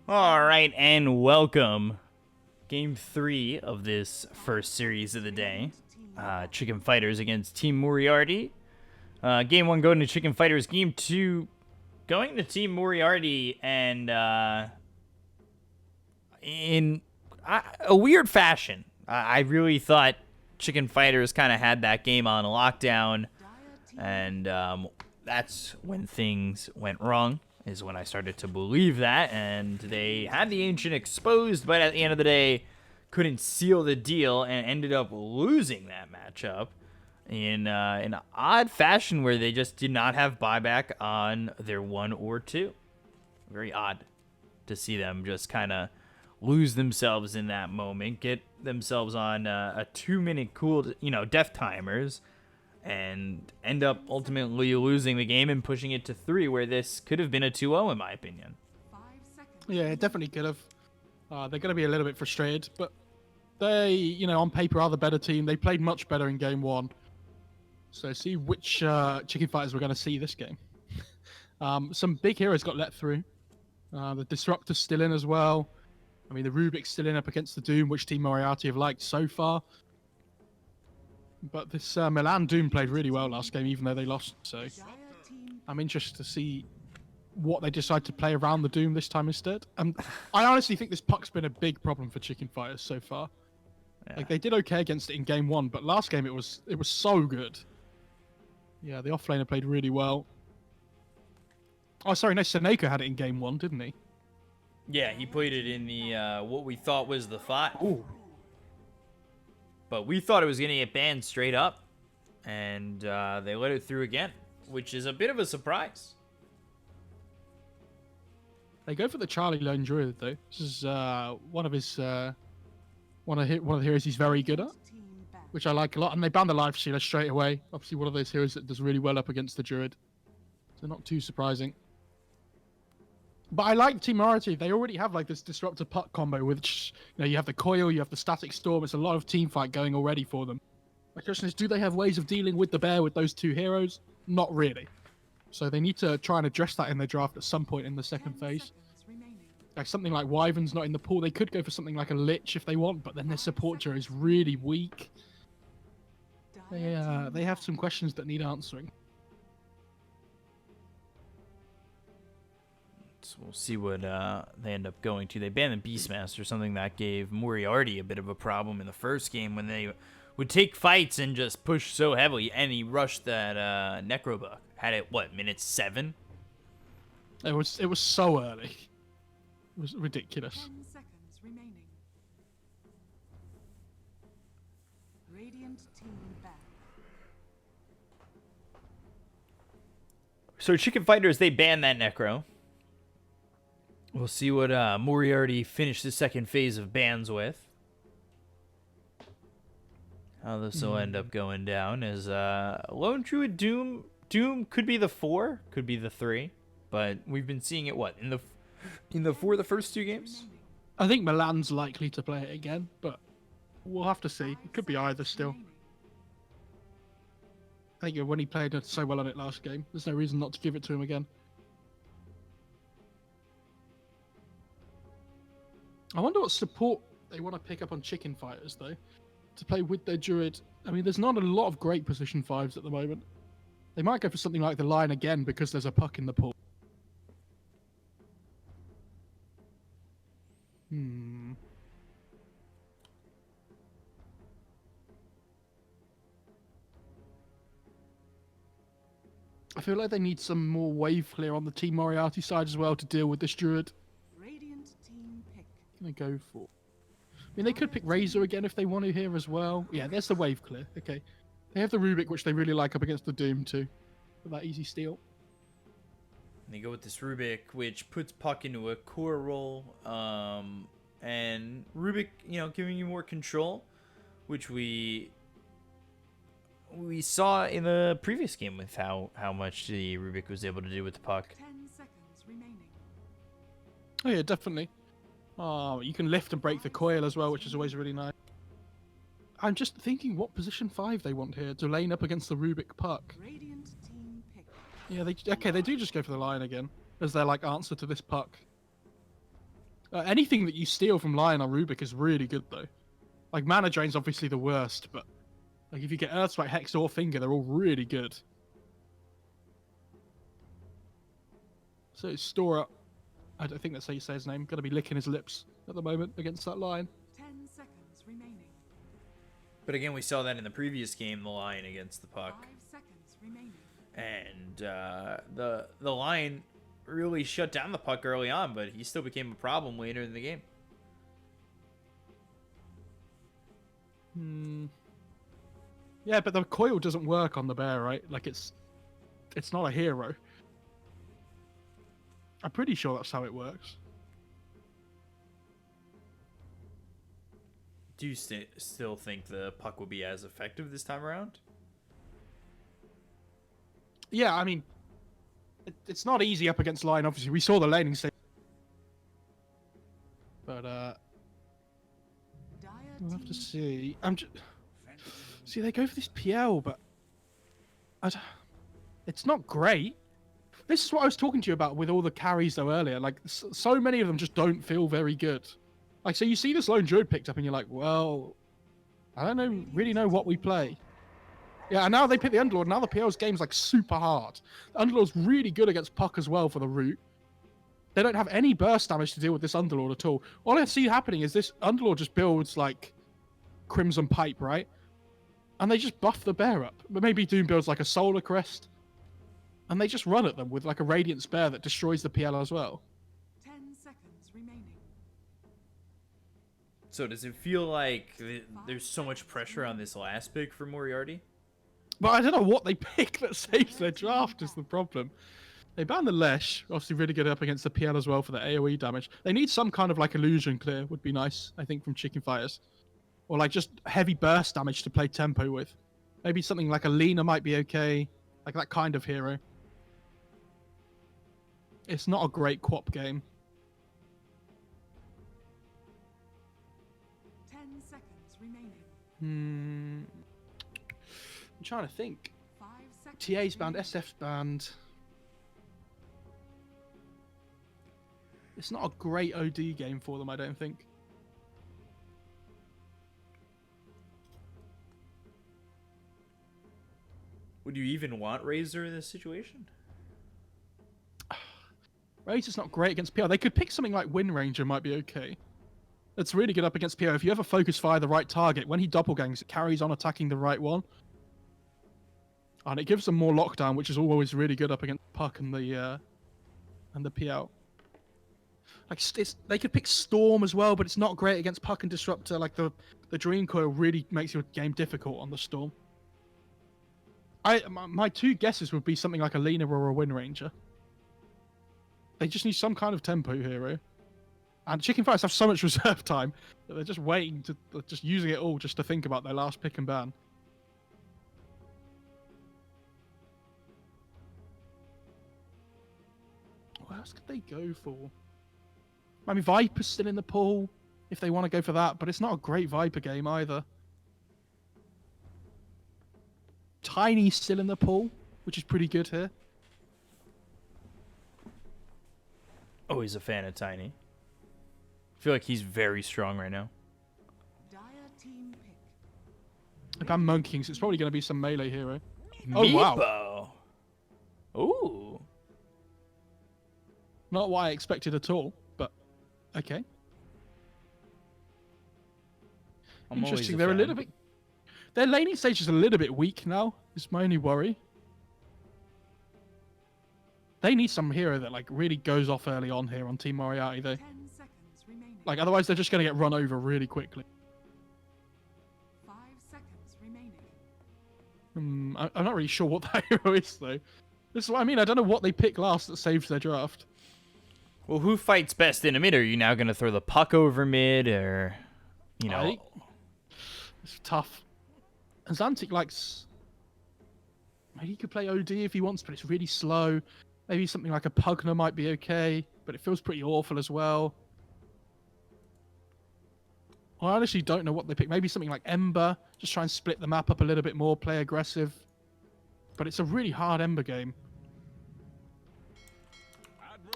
All right, and welcome. Game 3 of this first series of the day. Chicken Fighters against Team Moriarty. Game 1 going to Chicken Fighters. Game 2 going to Team Moriarty, and in a weird fashion. I really thought Chicken Fighters kind of had that game on lockdown, and that's when things went wrong. Is when I started to believe that, and they had the Ancient exposed, but at the end of the day, couldn't seal the deal and ended up losing that matchup in an odd fashion where they just did not have buyback on their 1 or 2. Very odd to see them just kind of lose themselves in that moment, get themselves on a 2-minute cool, death timers, and end up ultimately losing the game and pushing it to 3, where this could have been a 2-0 in my opinion. Yeah, it definitely could have. They're going to be a little bit frustrated, but they, on paper are the better team. They played much better in game 1. So see which Chicken Fighters we're going to see this game. Some big heroes got let through. The Disruptor's still in as well. I mean, the Rubik's still in up against the Doom, which Team Moriarty have liked so far. But this Milan Doom played really well last game, even though they lost. So I'm interested to see what they decide to play around the Doom this time instead. I honestly think this puck's been a big problem for Chicken Fighters so far. Yeah. Like, they did okay against it in game 1, but last game it was so good. Yeah, the offlaner played really well. Oh, sorry, no, Seneko had it in game 1, didn't he? Yeah, he played it in the what we thought was the 5. Ooh. But we thought it was going to get banned straight up, and they let it through again, which is a bit of a surprise. They go for the Charlie Lone Druid though. This is one of the heroes he's very good at, which I like a lot. And they ban the Life Stealer straight away. Obviously, one of those heroes that does really well up against the Druid, so not too surprising. But I like Team Moriarty. They already have like this Disruptor Puck combo, which you have the Coil, you have the Static Storm. It's a lot of team fight going already for them. My question is, do they have ways of dealing with the bear with those 2 heroes? Not really. So they need to try and address that in their draft at some point in the second phase. Like something like Wyvern's not in the pool. They could go for something like a Lich if they want, but then their support tier is really weak. They have some questions that need answering. So we'll see what they end up going to. They banned the Beastmaster, something that gave Moriarty a bit of a problem in the first game when they would take fights and just push so heavily, and he rushed that Necrobuck. Had it, minute 7? It was so early. It was ridiculous. 10 seconds remaining. Radiant team back. So Chicken Fighters, they banned that Necro. We'll see what Moriarty finished the second phase of bans with. How this will end up going down is Lone Druid Doom could be the 4, could be the 3, but we've been seeing it in the 4 the first 2 games. I think Milan's likely to play it again, but we'll have to see. It could be either still. I think when he played so well on it last game, there's no reason not to give it to him again. I wonder what support they want to pick up on Chicken Fighters, though, to play with their Druid. I mean, there's not a lot of great position 5s at the moment. They might go for something like the Lion again because there's a puck in the pool. I feel like they need some more wave clear on the Team Moriarty side as well to deal with this Druid. Radiant team pick. Gonna go for. I mean, they could pick Razor again if they want to here as well. Yeah, there's the wave clear. Okay, they have the Rubik, which they really like up against the Doom too, for that easy steal. And they go with this Rubik, which puts Puck into a core role, and Rubik, giving you more control, which we saw in the previous game with how much the Rubik was able to do with the puck. 10 seconds remaining. Oh yeah, definitely. Oh, you can lift and break the coil as well, which is always really nice. I'm just thinking what position 5 they want here to lane up against the Rubik puck. Radiant team pick. Yeah, they do just go for the Lion again as their answer to this puck. Anything that you steal from Lion or Rubik is really good though. Like mana drain's obviously the worst, but like if you get Earthstrike, Hex, or Finger, they're all really good. So store up. I don't think that's how you say his name. Gonna be licking his lips at the moment against that Lion. 10 seconds remaining. But again, we saw that in the previous game, the Lion against the Puck. 5 seconds remaining. And the Lion really shut down the Puck early on, but he still became a problem later in the game. Yeah, but the coil doesn't work on the bear, right? Like it's not a hero. I'm pretty sure that's how it works. Do you still think the Puck will be as effective this time around? Yeah, I mean, it's not easy up against Lion. Obviously, we saw the laning stage, but Dire we'll have to team see. See, they go for this PL, but it's not great. This is what I was talking to you about with all the carries though earlier. Like, so many of them just don't feel very good. Like, so you see this lone druid picked up, and you're like, well, I don't really know what we play. Yeah, and now they pick the Underlord. Now the PL's game's like super hard. The Underlord's really good against Puck as well for the root. They don't have any burst damage to deal with this Underlord at all. All I see happening is this Underlord just builds like Crimson Pipe, right? And they just buff the bear up. But maybe Doom builds like a Solar Crest. And they just run at them with like a Radiant Spear that destroys the PL as well. 10 seconds remaining. So does it feel like there's so much pressure on this last pick for Moriarty? But I don't know what they pick that saves their draft is the problem. They ban the Lesh, obviously really good up against the PL as well for the AoE damage. They need some kind of like illusion clear, would be nice, I think, from Chicken Fighters. Or like just heavy burst damage to play tempo with. Maybe something like a Lena might be okay. Like that kind of hero. It's not a great QoP game. 10 seconds remaining. I'm trying to think. 5 seconds. TA's banned, remaining. SF's banned. It's not a great OD game for them, I don't think. Would you even want Razor in this situation? Razor's not great against PL. They could pick something like Wind Ranger, might be okay. It's really good up against PL. If you ever focus fire the right target, when he doppelgangs, it carries on attacking the right one. And it gives them more lockdown, which is always really good up against Puck and the PL. Like they could pick Storm as well, but it's not great against Puck and Disruptor. Like the Dream Coil really makes your game difficult on the Storm. My two guesses would be something like a Lena or a Wind Ranger. They just need some kind of tempo hero. And Chicken Fighters have so much reserve time that they're just waiting to, just using it all just to think about their last pick and ban. What else could they go for? I mean, Viper's still in the pool if they want to go for that, but it's not a great Viper game either. Tiny's still in the pool, which is pretty good here. Always a fan of Tiny. I feel like he's very strong right now. Dire team pick. If I'm Monkey, so it's probably going to be some melee hero. Oh, wow. Meepo. Ooh. Not what I expected at all, but okay. I'm always Interesting. a They're a fan. little bit. Their laning stage is a little bit weak now. Is my only worry. They need some hero that like really goes off early on here on Team Moriarty though. 10 seconds remaining. Like otherwise they're just going to get run over really quickly. 5 seconds remaining. I'm not really sure what that hero is though. This is what I mean. I don't know what they pick last that saves their draft. Well, who fights best in a mid? Are you now going to throw the Puck over mid, or, you know? It's tough. And Xantic likes. Maybe he could play OD if he wants, but it's really slow. Maybe something like a Pugner might be okay, but it feels pretty awful as well. I honestly don't know what they pick. Maybe something like Ember. Just try and split the map up a little bit more, play aggressive. But it's a really hard Ember game.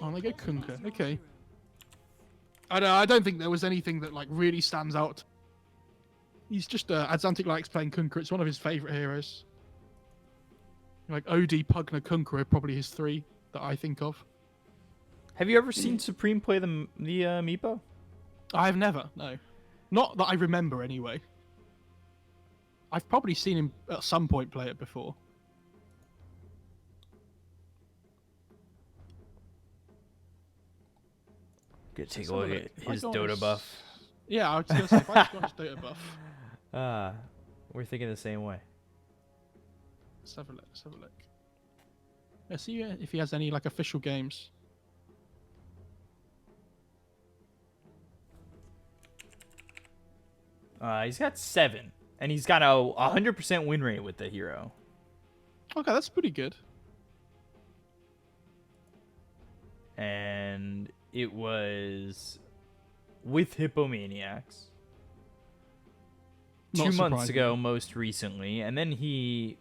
Oh, they go Kunkka. Okay. I don't think there was anything that like really stands out. He's just Adzantic likes playing Kunkka. It's one of his favorite heroes. Like OD, Pugna, Kunkka are probably his 3 that I think of. Have you ever seen Supreme play the Meepo? I've never, no. Not that I remember anyway. I've probably seen him at some point play it before. Good, take a look at his Dota buff. Yeah, I was going to say, if I just got his Dota buff. We're thinking the same way. Let's have a look, let's have a look. Let's see if he has any like official games. He's got 7, and he's got a 100% win rate with the hero. Okay, that's pretty good. And it was with Hippomaniacs. Not 2 months surprising. ago, most recently, and then he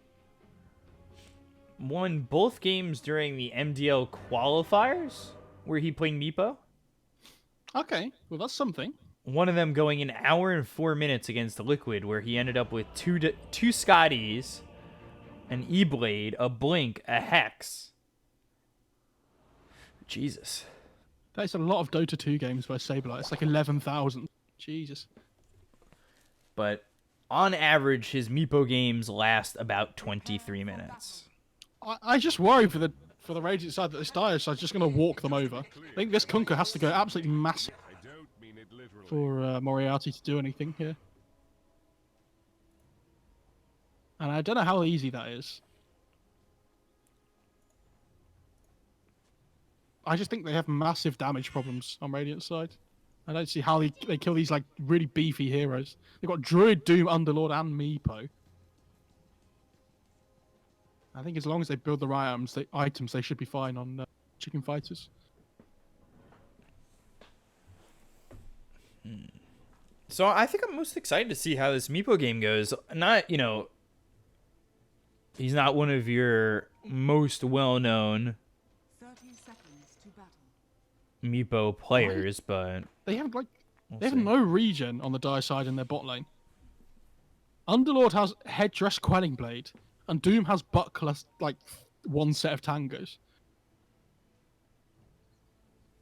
won both games during the MDL qualifiers, where he played Meepo. Okay, well that's something. One of them going an hour and 4 minutes against the Liquid, where he ended up with two Scotties, an E-Blade, a Blink, a Hex. Jesus. That's a lot of Dota 2 games by Saberlight. It's like 11,000. Jesus. But on average, his Meepo games last about 23 minutes. I just worry for the Radiant side that this Dire side's just going to walk them over. I think this Kunkka has to go absolutely massive for Moriarty to do anything here. And I don't know how easy that is. I just think they have massive damage problems on Radiant's side. I don't see how they kill these like really beefy heroes. They've got Druid, Doom, Underlord, and Meepo. I think as long as they build the right items, they should be fine on Chicken Fighters. So I think I'm most excited to see how this Meepo game goes. Not, he's not one of your most well-known 30 seconds to battle. Meepo players, but They have they have see. no regen on the Dire side in their bot lane. Underlord has Headdress Quelling Blade, and Doom has Buckler, like one set of tangos.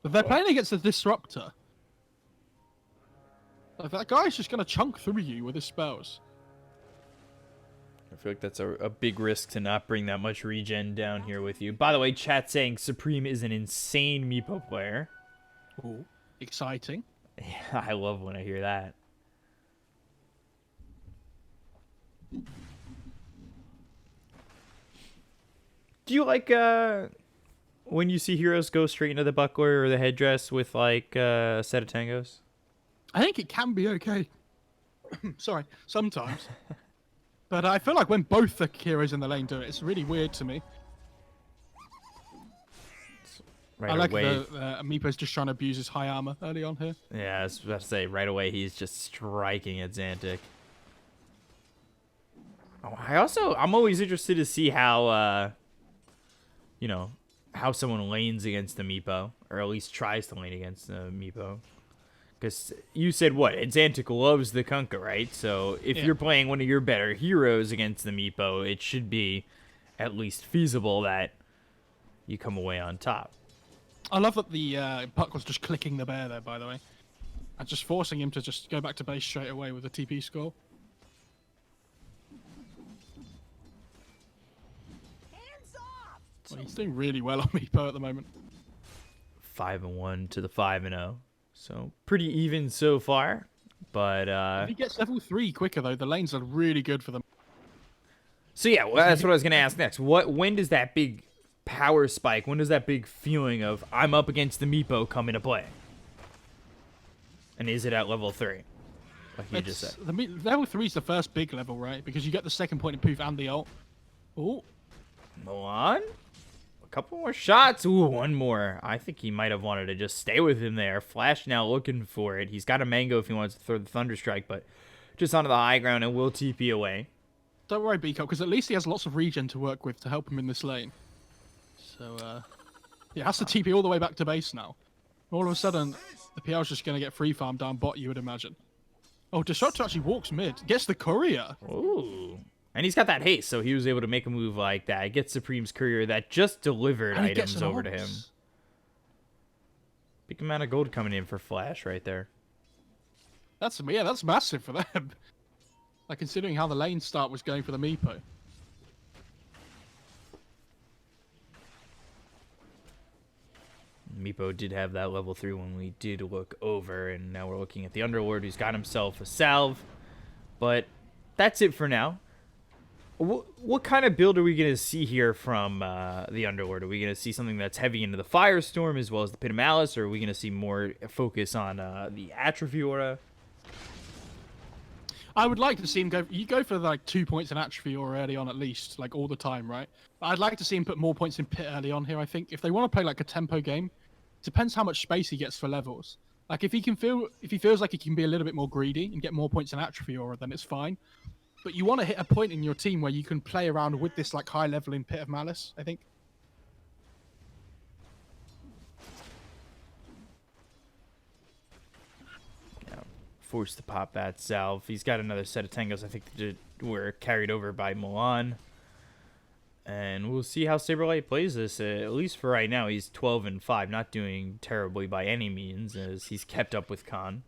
But they're playing against the Disruptor. Like, that guy's just gonna chunk through you with his spells. I feel like that's a big risk to not bring that much regen down here with you. By the way, chat saying Supreme is an insane Meepo player. Ooh, exciting. Yeah, I love when I hear that. Do you like when you see heroes go straight into the buckler or the headdress with like a set of tangos? I think it can be okay. Sorry, sometimes. But I feel like when both the heroes in the lane do it, it's really weird to me. Right I like away. the Meepo's just trying to abuse his high armor early on here. Yeah, I was about to say, right away he's just striking at Xantic. Oh, I'm always interested to see how, how someone lanes against the Meepo, or at least tries to lane against the Meepo. Because you said what? Xantic loves the Kunkka, right? So if you're playing one of your better heroes against the Meepo, it should be at least feasible that you come away on top. I love that the Puck was just clicking the bear there, by the way. And just forcing him to just go back to base straight away with a TP score. Well, he's doing really well on Meepo at the moment. 5-1 to the 5-0. So pretty even so far. But If he gets level 3 quicker, though, the lanes are really good for them. so yeah, well, that's what I was gonna ask next. When does that big power spike? When does that big feeling of I'm up against the Meepo come into play? And is it at level 3? Like you just said. Level 3 is the first big level, right? Because you get the second point of poof and the ult. Oh, Milan? A couple more shots. Ooh, one more. I think he might have wanted to just stay with him there. Flash now looking for it. He's got a mango if he wants to throw the Thunderstrike, but just onto the high ground and will TP away. don't worry, Beakup, because at least he has lots of regen to work with to help him in this lane. So, he has to TP all the way back to base now. All of a sudden, The PL's just going to get free farm down bot, you would imagine. Oh, Disruptor actually walks mid. Gets the courier. Ooh. And he's got that haste, so he was able to make a move like that. Get Supreme's courier that just delivered And he gets items an over to him. ults. Big amount of gold coming in for Flash right there. That's massive for them. Like, considering how the lane start was going for the Meepo. Meepo did have that level 3 when we did look over, and now we're looking at the Underlord, who's got himself a salve. But that's it for now. What kind of build are we going to see here from the Underlord? Are we going to see something that's heavy into the Firestorm as well as the Pit of Malice, or are we going to see more focus on the Atrophy Aura? I would like to see him go. You go for like 2 points in Atrophy or early on at least, like all the time, right? But I'd like to see him put more points in Pit early on here. I think if they want to play like a tempo game, depends how much space he gets for levels. Like if he feels like he can be a little bit more greedy and get more points in Atrophy Aura, then it's fine. But you want to hit a point in your team where you can play around with this like high level in Pit of Malice, I think. Forced to pop that salve. He's got another set of tangos I think that were carried over by Milan. And we'll see how Saberlight plays this. At least for right now, he's 12-5, not doing terribly by any means, as he's kept up with Khan.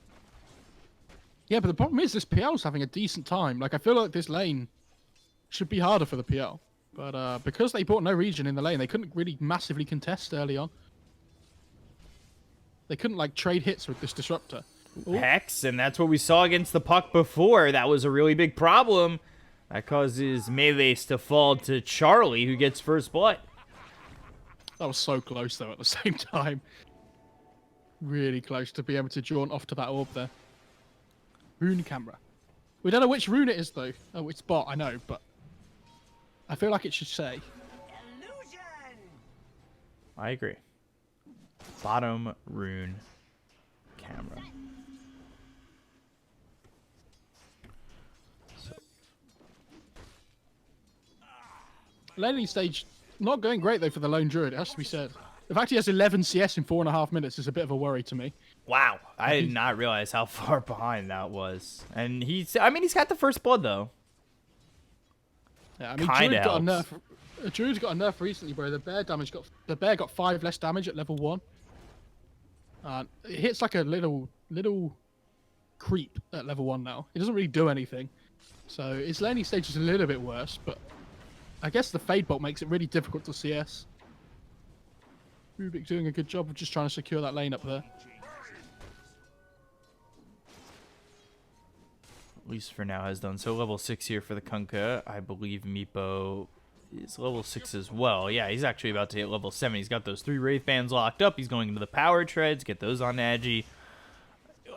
Yeah, but the problem is this PL's having a decent time. Like, I feel like this lane should be harder for the PL. But because they bought no region in the lane, they couldn't really massively contest early on. They couldn't, like, trade hits with this Disruptor. Ooh. Hex, and that's what we saw against the Puck before. That was a really big problem. That causes Melees to fall to Charlie, who gets first blood. That was so close, though, at the same time. Really close to be able to jaunt off to that orb there. Rune camera. We don't know which rune it is, though. Oh, it's bot, I know, but I feel like it should say. Illusion! I agree. Bottom rune camera. Laning stage, not going great, though, for the Lone Druid, it has to be said. The fact he has 11 CS in 4.5 minutes is a bit of a worry to me. Wow, I did not realize how far behind that was. And he's got the first blood, though. Yeah, I mean, Kinda Druid's got a nerf recently, bro. The bear got 5 less damage at level 1. It hits like a little creep at level 1 now. It doesn't really do anything. So its laning stage is a little bit worse, but I guess the Fade Bolt makes it really difficult to CS. Rubik doing a good job of just trying to secure that lane up there. At least for now has done so. Level 6 here for the Kunkka. I believe Meepo is level 6 as well. Yeah, he's actually about to hit level 7. He's got those 3 Wraith Bands locked up. He's going into the Power Treads, get those on Agi.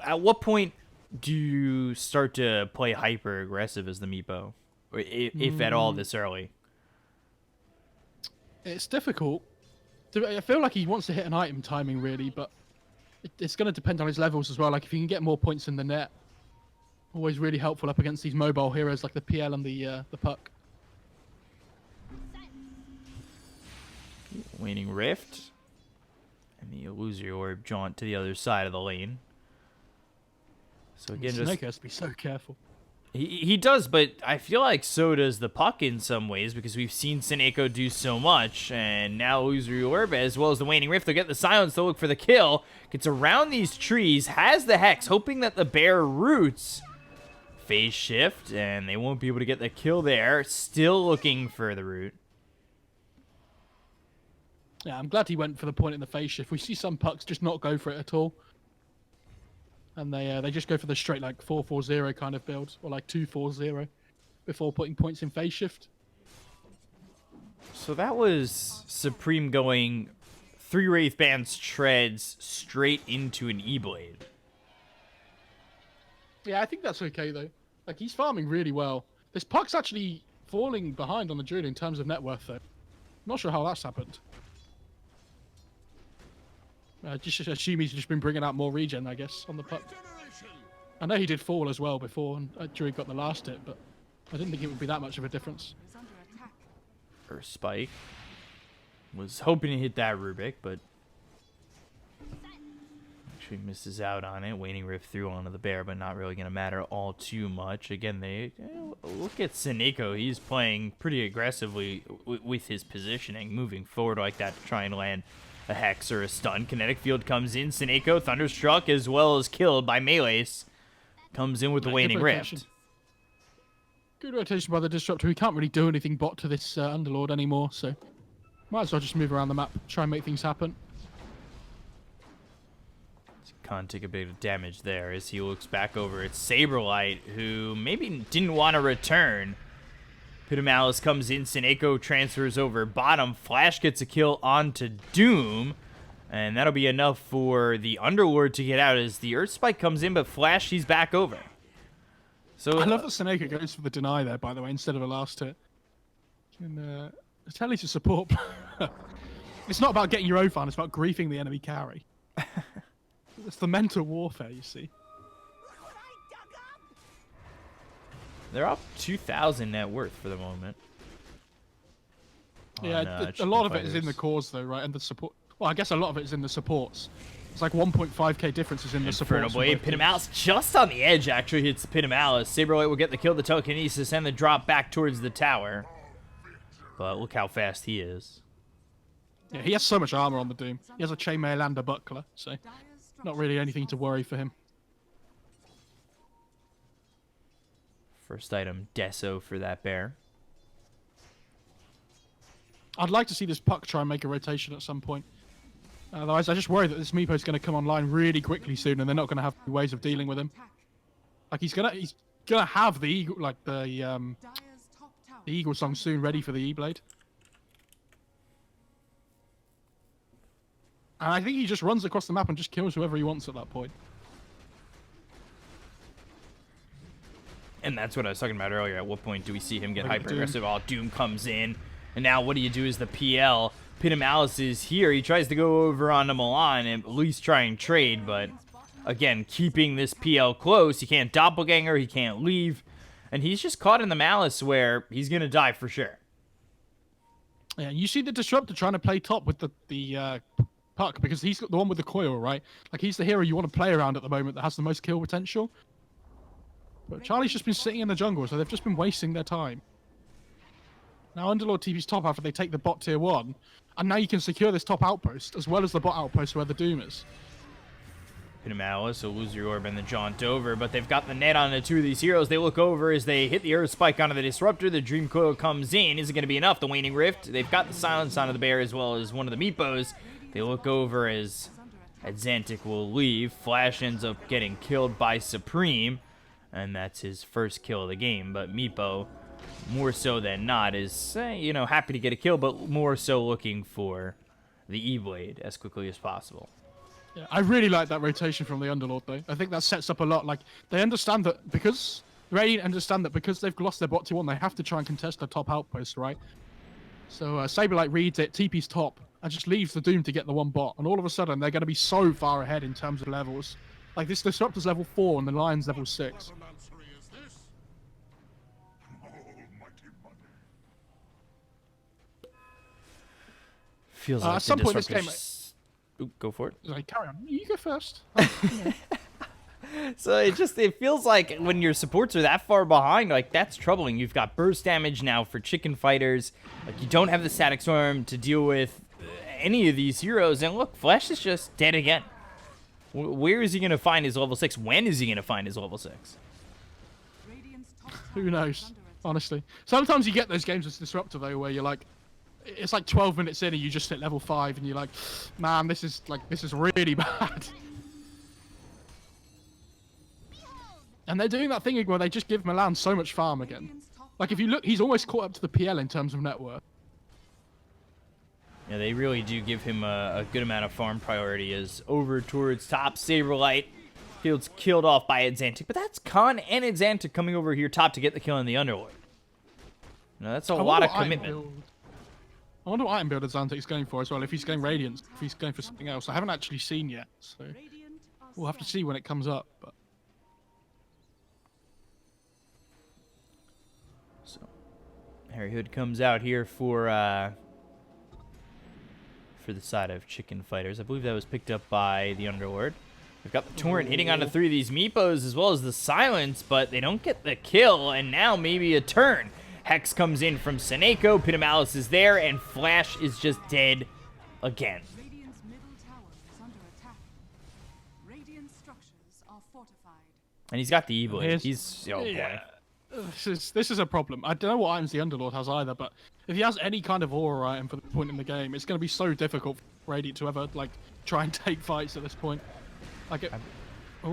At what point do you start to play hyper aggressive as the Meepo? Or if at all this early? It's difficult. I feel like he wants to hit an item timing, really, but it's going to depend on his levels as well. Like, if he can get more points in the net, always really helpful up against these mobile heroes like the PL and the Puck. Waning Rift. And the Illusory Orb jaunt to the other side of the lane. So again, Snake has to be so careful. He does, but I feel like so does the Puck in some ways, because we've seen Seneko do so much, and now Illusory Orb, as well as the Waning Rift, they'll get the silence, they'll look for the kill, gets around these trees, has the Hex, hoping that the bear roots. Phase shift, and they won't be able to get the kill there, still looking for the root. Yeah, I'm glad he went for the point in the phase shift. We see some Pucks just not go for it at all. And they just go for the straight like 4-4-0 kind of build, or like 2-4-0 before putting points in phase shift. So that was Supreme going 3 Wraith Bands treads straight into an E-Blade. Yeah, I think that's okay though. Like, he's farming really well. This Puck's actually falling behind on the Druid in terms of net worth though. Not sure how that's happened. Just assume he's just been bringing out more regen, I guess, on the Puck. I know he did fall as well before, and Druid got the last hit, but I didn't think it would be that much of a difference. Is under attack. Or Spike. Was hoping to hit that Rubik, but Actually misses out on it. Waning Rift through onto the bear, but not really going to matter all too much. Again, they look at Seneko. He's playing pretty aggressively with his positioning, moving forward like that to try and land a Hex or a stun. Kinetic Field comes in. Seneko, Thunderstruck, as well as killed by Melees. Comes in with the Waning Rift. Good rotation by the Disruptor. We can't really do anything bot to this Underlord anymore, so might as well just move around the map, try and make things happen. Can't take a bit of damage there as he looks back over at Saberlight, who maybe didn't want to return. Pit of Malice comes in. Seneko transfers over bottom. Flash gets a kill onto Doom. And that'll be enough for the Underlord to get out as the Earth Spike comes in, but Flash, he's back over. So I love that Seneko goes for the deny there, by the way, instead of a last hit. And tell you to support. It's not about getting your own fan, it's about griefing the enemy carry. It's the mental warfare, you see. They're up 2,000 net worth for the moment. Yeah, a lot of it is in the cores, though, right? And the support. Well, I guess a lot of it is in the supports. It's like 1.5k differences in the supports. Inferno Blade, Pit of Malice just on the edge, actually hits the Pit of Malice. Saberlight will get the kill, the telekinesis, and the drop back towards the tower. But look how fast he is. Yeah, he has so much armor on the Doom. He has a Chainmail and a Buckler, so not really anything to worry for him. First item, Deso for that bear. I'd like to see this Puck try and make a rotation at some point. Otherwise, I just worry that this Meepo is going to come online really quickly soon, and they're not going to have ways of dealing with him. Like he's gonna have the eagle, like the Eagle Song soon ready for the E-Blade. And I think he just runs across the map and just kills whoever he wants at that point. And that's what I was talking about earlier. At what point do we see him get hyper-aggressive? Oh, Doom comes in. And now what do you do as the PL? Pit of Malice is here. He tries to go over onto Milan and at least try and trade. But, again, keeping this PL close. He can't doppelganger. He can't leave. And he's just caught in the Malice where he's going to die for sure. Yeah, you see the Disruptor trying to play top with the Puck because he's got the one with the coil, right? Like, he's the hero you want to play around at the moment that has the most kill potential. But Charlie's just been sitting in the jungle, so they've just been wasting their time. Now Underlord TV's top after they take the bot tier 1, and now you can secure this top outpost, as well as the bot outpost where the Doom is. Pit of Malice will lose your orb and the jaunt over, but they've got the net on the two of these heroes. They look over as they hit the Earth Spike onto the Disruptor. The Dream Coil comes in. Is it going to be enough? The Waning Rift. They've got the Silence onto the bear as well as one of the Meepos. They look over as Xantic will leave. Flash ends up getting killed by Supreme. And that's his first kill of the game. But Meepo, more so than not, is, happy to get a kill, but more so looking for the E-Blade as quickly as possible. Yeah, I really like that rotation from the Underlord, though. I think that sets up a lot. Like, they understand that because... Radiant understand that because they've lost their bot to 1, they have to try and contest the top outpost, right? So Saberlight reads it, TP's top, and just leaves the Doom to get the one bot. And all of a sudden, they're going to be so far ahead in terms of levels. Like, this Disruptor's level 4 and the Lion's level 6. Feels like at some point this game... Ooh, go for it. Like, carry on. You go first. So it feels like when your supports are that far behind, like, that's troubling. You've got burst damage now for Chicken fighters. Like, you don't have the Static Storm to deal with any of these heroes. And look, Flash is just dead again. Where is he going to find his level 6? When is he going to find his level 6? Who knows, honestly. Sometimes you get those games as Disruptor, though, where you're like, it's like 12 minutes in and you just hit level 5 and you're like, man, this is really bad. And they're doing that thing where they just give Milan so much farm again. Like, if you look, he's almost caught up to the PL in terms of net worth. Yeah, they really do give him a good amount of farm priority as over towards top. Saberlight Field's killed off by Xantic, but that's Khan and Xantic coming over here top to get the kill in the Underlord. Now, that's a lot of commitment. I wonder what item build Xantic's going for as well, if he's going Radiant, if he's going for something else. I haven't actually seen yet, so we'll have to see when it comes up. But so, Harry Hood comes out here for the side of Chicken fighters. I believe that was picked up by the Underlord. We've got the Torrent hitting onto 3 of these Meepos as well as the Silence, but they don't get the kill, and now maybe a turn. Hex comes in from Seneko, Pit of Malice is there, and Flash is just dead again. Radiant's middle tower is under attack. Radiant structures are fortified. And he's got the Evil. Here's- He's, oh boy. Yeah. This is a problem. I don't know what items the Underlord has either, but if he has any kind of aura item for the point in the game, it's going to be so difficult for Radiant to ever like try and take fights at this point. Like, I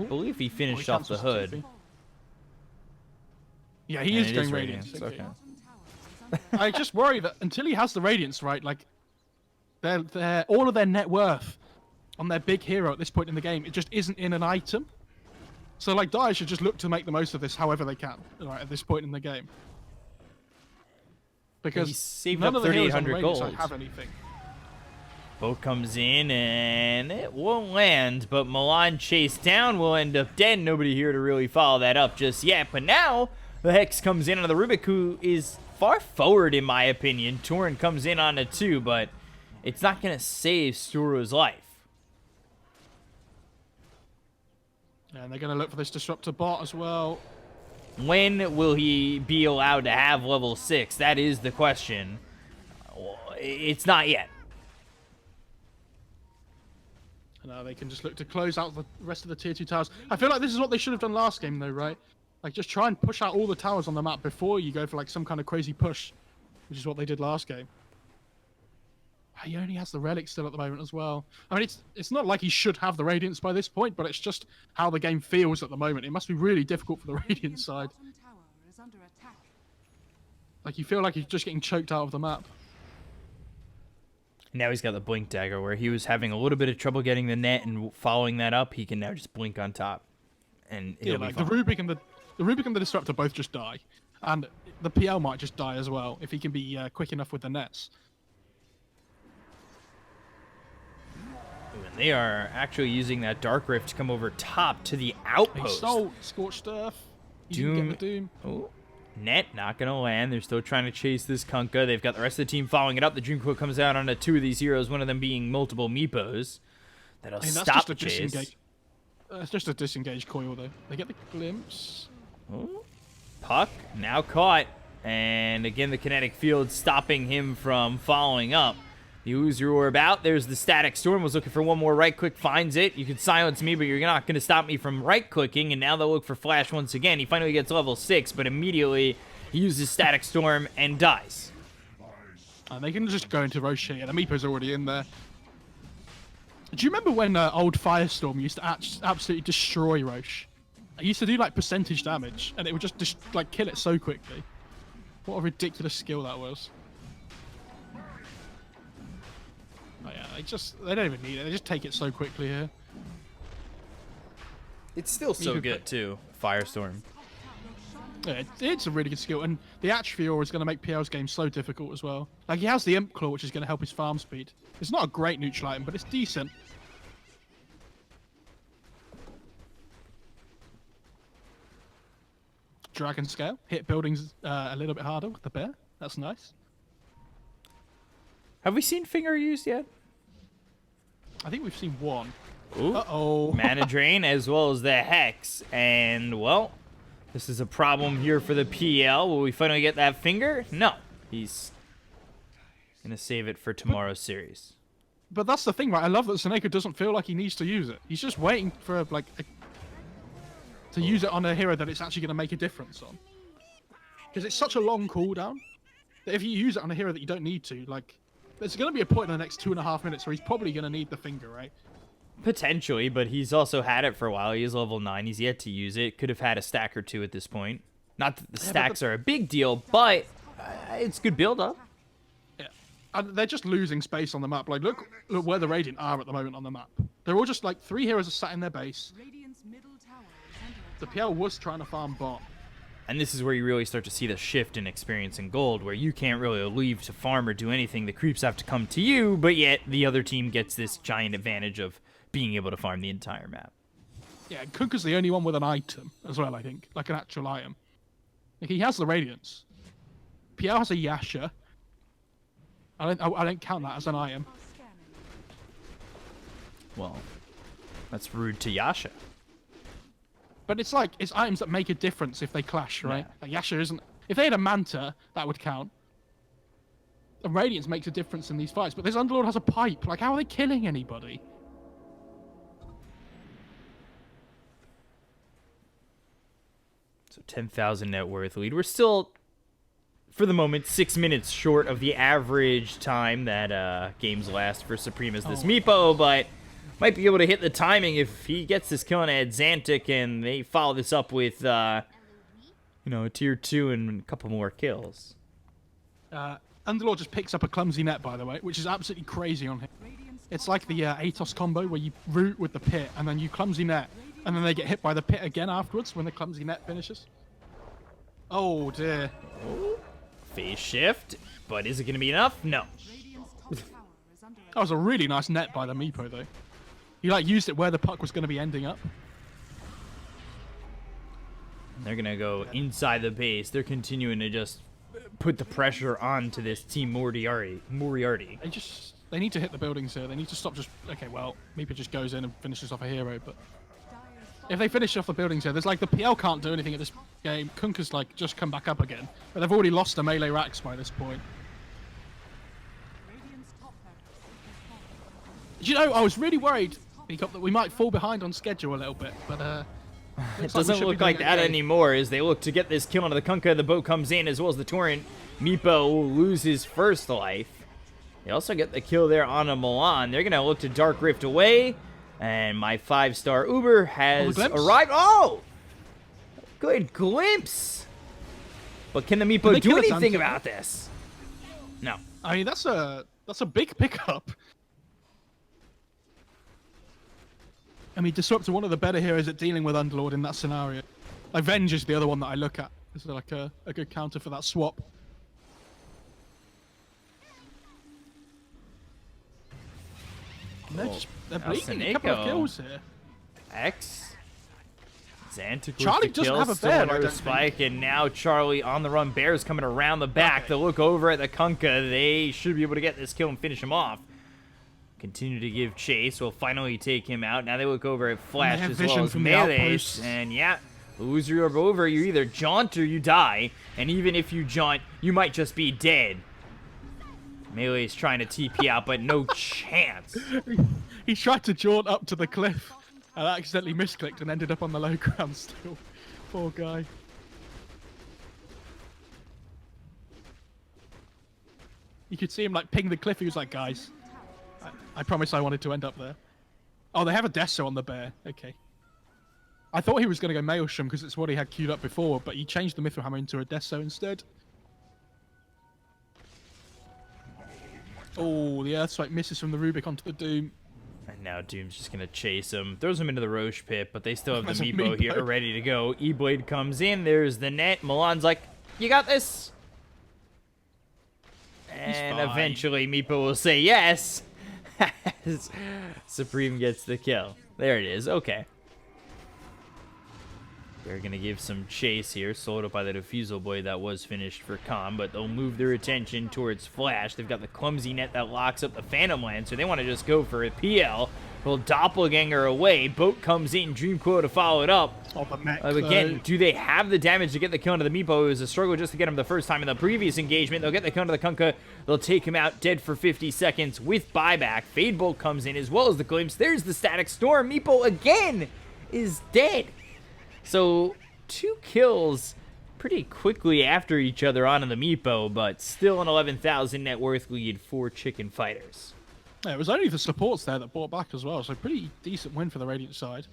believe he finished off the cancels hood. Yeah, he And is it going is Radiance. Radiance, okay. Bottom tower is under I just worry that until he has the Radiance, right, like, their all of their net worth on their big hero at this point in the game, it just isn't in an item. So, like, Dire should just look to make the most of this however they can, right, at this point in the game. Because He's saved none up of the heroes on the 3,800 Radiant side gold. have anything. Boat comes in, and it won't land, but Milan chased down will end up dead. Nobody here to really follow that up just yet. But now, the Hex comes in on the Rubik, who is far forward, in my opinion. Torrent comes in on a 2, but it's not going to save Sturo's life. And they're going to look for this Disruptor bot as well. When will he be allowed to have level 6? That is the question. It's not yet. They can just look to close out the rest of the tier 2 towers. I feel like this is what they should have done last game, though, right? Like, just try and push out all the towers on the map before you go for, like, some kind of crazy push, which is what they did last game. He only has the Relic still at the moment as well. I mean, it's not like he should have the Radiance by this point, but it's just how the game feels at the moment. It must be really difficult for the Radiant Radiant's side. bottom tower is under attack. Like, you feel like he's just getting choked out of the map. Now he's got the Blink Dagger, where he was having a little bit of trouble getting the net and following that up. He can now just blink on top, and Yeah, he'll be like, the fine. Rubik and the Disruptor both just die. And the PL might just die as well, if he can be quick enough with the nets. And they are actually using that Dark Rift to come over top to the He outpost. stole Scorched Earth. He didn't get the Doom. Oh, net not gonna land. They're still trying to chase this Kunkka. They've got the rest of the team following it up. The Dream Coil comes out onto 2 of these heroes, one of them being multiple Meepos. That'll I mean, that's stop just the a chase. disengage. It's just a disengaged coil, though. They get the glimpse. Oh, Puck now caught, and again the kinetic field stopping him from following up. You lose your orb out. There's the Static Storm. Was looking for one more right click, finds it. You can silence me, but you're not going to stop me from right clicking. And now they'll look for Flash once again. He finally gets level 6, but immediately he uses Static Storm and dies. And they can just go into Roche here. The Meepo's already in there. Do you remember when old Firestorm used to absolutely destroy Roche? It used to do like percentage damage, and it would just like kill it so quickly. What a ridiculous skill that was. Oh yeah, they don't even need it. They just take it so quickly here. It's still so could good, put- too. Firestorm. Yeah, it's a really good skill, and the Atrophy is going to make PL's game so difficult as well. Like, he has the Imp Claw, which is going to help his farm speed. It's not a great neutral item, but it's decent. Dragon Scale. Hit buildings a little bit harder with the bear. That's nice. Have we seen Finger used yet? I think we've seen one. Ooh. Uh-oh. Mana Drain as well as the Hex. And, well, this is a problem here for the PL. Will we finally get that Finger? No. He's going to save it for tomorrow's series. But that's the thing, right? I love that Seneko doesn't feel like he needs to use it. He's just waiting for, like, to use it on a hero that it's actually going to make a difference on. Because it's such a long cooldown that if you use it on a hero that you don't need to, like, there's going to be a point in the next 2.5 minutes where he's probably going to need the Finger, right? Potentially, but he's also had it for a while. He is level 9. He's yet to use it. Could have had a stack or 2 at this point. Not that the stacks are a big deal, but it's good build-up. Yeah. And they're just losing space on the map. Like, look where the Radiant are at the moment on the map. They're all just, like, 3 heroes are sat in their base. Radiant's middle tower is under The attack. PL was trying to farm bot. And this is where you really start to see the shift in experience in gold, where you can't really leave to farm or do anything. The creeps have to come to you, but yet the other team gets this giant advantage of being able to farm the entire map. Yeah, Kunkka's the only one with an item as well, I think. Like an actual item. Like, he has the Radiance. PL has a Yasha. I don't count that as an item. Well, That's rude to Yasha. But it's like, it's items that make a difference if they clash, right? Yeah. Like Yasha isn't... If they had a Manta, that would count. And Radiance makes a difference in these fights, but this Underlord has a pipe. Like, how are they killing anybody? So 10,000 net worth lead. We're still, for the moment, 6 minutes short of the average time that games last for Supreme as this Meepo, but might be able to hit the timing if he gets this kill on Xantic and they follow this up with, a tier 2 and a couple more kills. Underlord just picks up a clumsy net, by the way, which is absolutely crazy on him. It's like the Atos combo where you root with the pit and then you clumsy net, and then they get hit by the pit again afterwards when the clumsy net finishes. Oh dear. Phase shift, but is it going to be enough? No. That was a really nice net by the Meepo, though. He used it where the puck was going to be ending up. They're going to go inside the base. They're continuing to just put the pressure onto this team Moriarty. They need to hit the buildings here. They need to stop just... Okay, well, Meepo just goes in and finishes off a hero, but... If they finish off the buildings here, there's the PL can't do anything at this game. Kunka's just come back up again. But they've already lost the melee racks by this point. I was really worried that we might fall behind on schedule a little bit, but it doesn't look like that anymore as they look to get this kill onto the Kunkka. The boat comes in as well as the Torrent. Meepo will lose his first life. They also get the kill there on a Milan. They're going to look to Dark Rift away. And my 5-star Uber has arrived. Oh! Good glimpse! But can the Meepo do anything about this? No. I mean, that's a big pickup. I mean, Disruptor, one of the better heroes at dealing with Underlord in that scenario. Venge is the other one that I look at. It's a good counter for that swap. They're bleeding a couple of kills here. X. Xantic Charlie with the doesn't kill, have a still bear, another spike, and now Charlie on the run. Bears coming around the back. They look over at the Kunkka. They should be able to get this kill and finish him off. Continue to give chase. Will finally take him out. Now they look over at Flash as well as Melees. And yeah, lose your over. You either jaunt or you die. And even if you jaunt, you might just be dead. Melee's trying to TP out, but no chance. He tried to jaunt up to the cliff and accidentally misclicked and ended up on the low ground still. Poor guy. You could see him ping the cliff. He was like, guys, I promise I wanted to end up there. Oh, they have a Deso on the bear. Okay. I thought he was going to go Maelstrom because it's what he had queued up before, but he changed the Mithril Hammer into a Deso instead. Oh, the Earthstrike misses from the Rubik onto the Doom. And now Doom's just going to chase him. Throws him into the Roche pit, but they still have the Meepo here ready to go. E-Blade comes in. There's the net. Milan's like, you got this? And eventually Meepo will say yes. As Supreme gets the kill. There it is. Okay. They're going to give some chase here, slowed up by the Diffusal Blade that was finished for Calm, but they'll move their attention towards Flash. They've got the clumsy net that locks up the Phantom Land, so they want to just go for a PL. Will Doppelganger away. Boat comes in. Dreamcoil to follow it up. Oh, the mech, again, do they have the damage to get the kill into the Meepo? It was a struggle just to get him the first time in the previous engagement. They'll get the kill into the Kunkka. They'll take him out dead for 50 seconds with buyback. Fade Bolt comes in as well as the Glimpse. There's the Static Storm. Meepo again is dead. So 2 kills pretty quickly after each other on the Meepo, but still an 11,000 net worth lead for Chicken Fighters. Yeah, it was only the supports there that brought back as well, so pretty decent win for the Radiant side.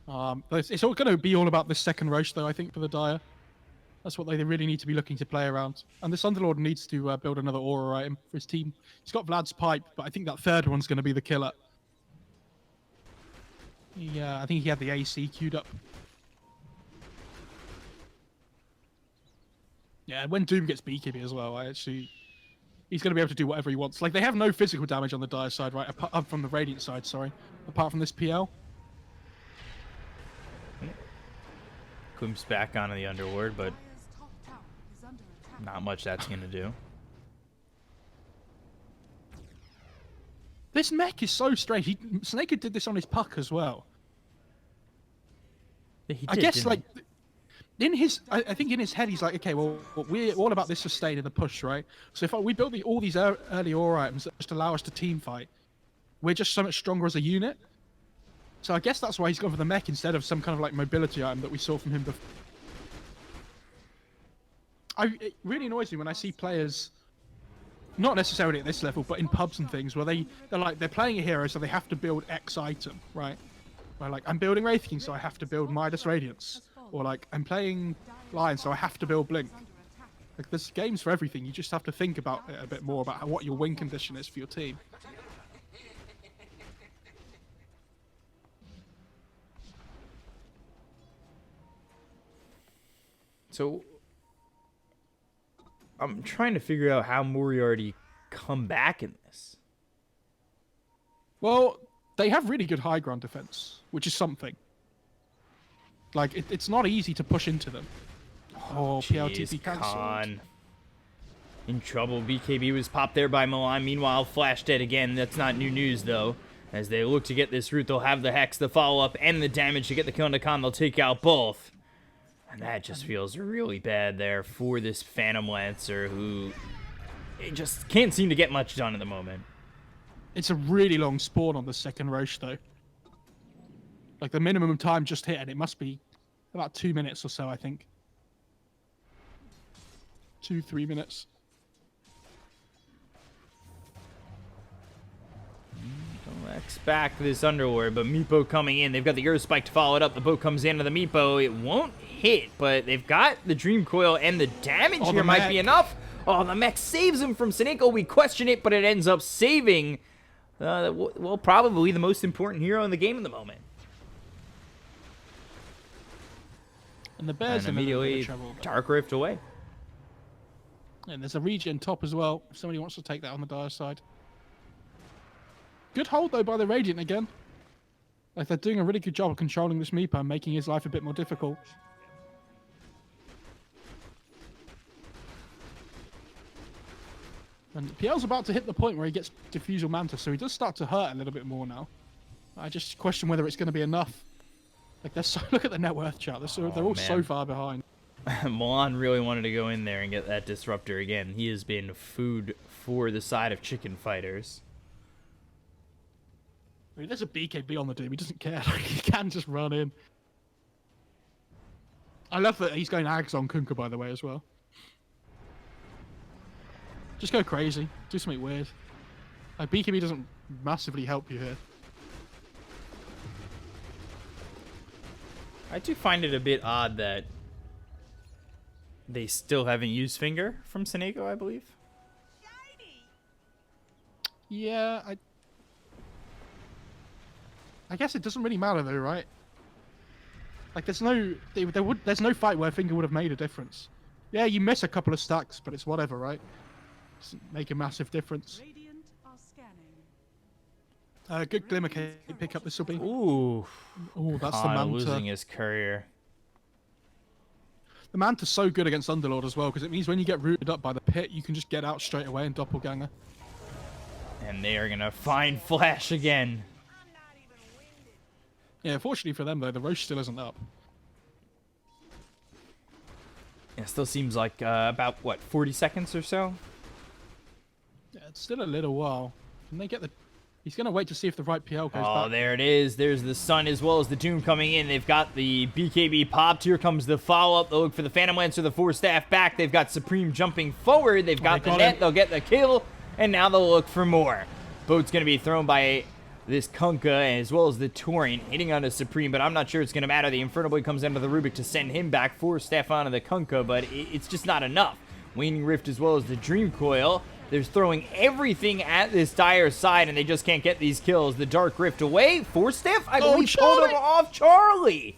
It's all going to be all about this second Roche, though, I think, for the Dire. That's what they really need to be looking to play around. And this Underlord needs to build another aura item for his team. He's got Vlad's Pipe, but I think that third one's going to be the killer. Yeah, I think he had the AC queued up. Yeah, when Doom gets BKB as well, he's going to be able to do whatever he wants. They have no physical damage on the Dire side, right? Apart from the Radiant side, sorry. Apart from this PL. Klimp's back onto the Underlord, but not much that's going to do. This mech is so strange. Snake did this on his puck as well. He I did, guess didn't like in his, I think in his head he's like, okay, well we're all about this sustain and the push, right? So if we build all these early ore items that just allow us to team fight, we're just so much stronger as a unit. So I guess that's why he's gone for the mech instead of some kind of like mobility item that we saw from him before. It really annoys me when I see players, not necessarily at this level, but in pubs and things, where they're playing a hero, so they have to build X item, right? Where like I'm building Wraith King, so I have to build Midas Radiance, or like I'm playing Lion, so I have to build Blink. Like there's games for everything. You just have to think about it a bit more about what your win condition is for your team. So I'm trying to figure out how Moriarty come back in this. Well, they have really good high ground defense, which is something. Like it's not easy to push into them. Oh, PLTP cancelled. Khan. In trouble. BKB was popped there by Milan. Meanwhile, Flash dead again. That's not new news, though. As they look to get this route, they'll have the Hex, the follow-up, and the damage to get the kill into Khan. They'll take out both. And that just feels really bad there for this Phantom Lancer, who it just can't seem to get much done at the moment. It's a really long spawn on the second Roche, though. Like, the minimum time just hit, and it must be about 2 minutes or so, I think. 2-3 minutes. Lex back this Underlord, but Meepo coming in. They've got the Earth Spike to follow it up. The boat comes into the Meepo. It won't hit, but they've got the Dream Coil, and the damage here might be enough. Oh, the mech saves him from Seneko. We question it, but it ends up saving, well, probably the most important hero in the game at the moment. And the Bears and immediately Dark Rift away. And there's a regen top as well, if somebody wants to take that on the Dire side. Good hold, though, by the Radiant again. Like, they're doing a really good job of controlling this Meepo and making his life a bit more difficult. And PL's about to hit the point where he gets Diffusal Manta, so he does start to hurt a little bit more now. I just question whether it's going to be enough. Like, look at the net worth chart. They're all so far behind. Milan really wanted to go in there and get that Disruptor again. He has been food for the side of Chicken fighters. I mean, there's a BKB on the dude. He doesn't care. Like, he can just run in. I love that he's going Ags on Kunkka, by the way, as well. Just go crazy. Do something weird. Like, BKB doesn't massively help you here. I do find it a bit odd that they still haven't used Finger from Seneko, I believe. Yeah, I guess it doesn't really matter though, right? Like, there's no fight where Finger would have made a difference. Yeah, you miss a couple of stacks, but it's whatever, right? Doesn't make a massive difference. Radiant are scanning. Good Glimmer pick up this will be. Ooh. Ooh, that's the Khan Manta. losing his courier. The Manta's so good against Underlord as well, because it means when you get rooted up by the pit, you can just get out straight away and doppelganger. And they are going to find Flash again. Yeah, fortunately for them, though, the Roche still isn't up. It still seems like about, what, 40 seconds or so? Yeah, it's still a little while. Can they get the... He's going to wait to see if the right PL goes back. Oh, there it is. There's the Sun as well as the Doom coming in. They've got the BKB popped. Here comes the follow-up. They'll look for the Phantom Lancer, the 4-staff back. They've got Supreme jumping forward. They've got the net. They'll get the kill. And now they'll look for more. Boat's going to be thrown by this Kunkka as well as the Torrent hitting onto Supreme, but I'm not sure it's going to matter. The Infernal Blade comes into the Rubik to send him back for Stefan and the Kunkka, but it's just not enough. Waning Rift as well as the Dream Coil. They're throwing everything at this Dire side, and they just can't get these kills. The Dark Rift away for Steph. I believe pulled him off Charlie.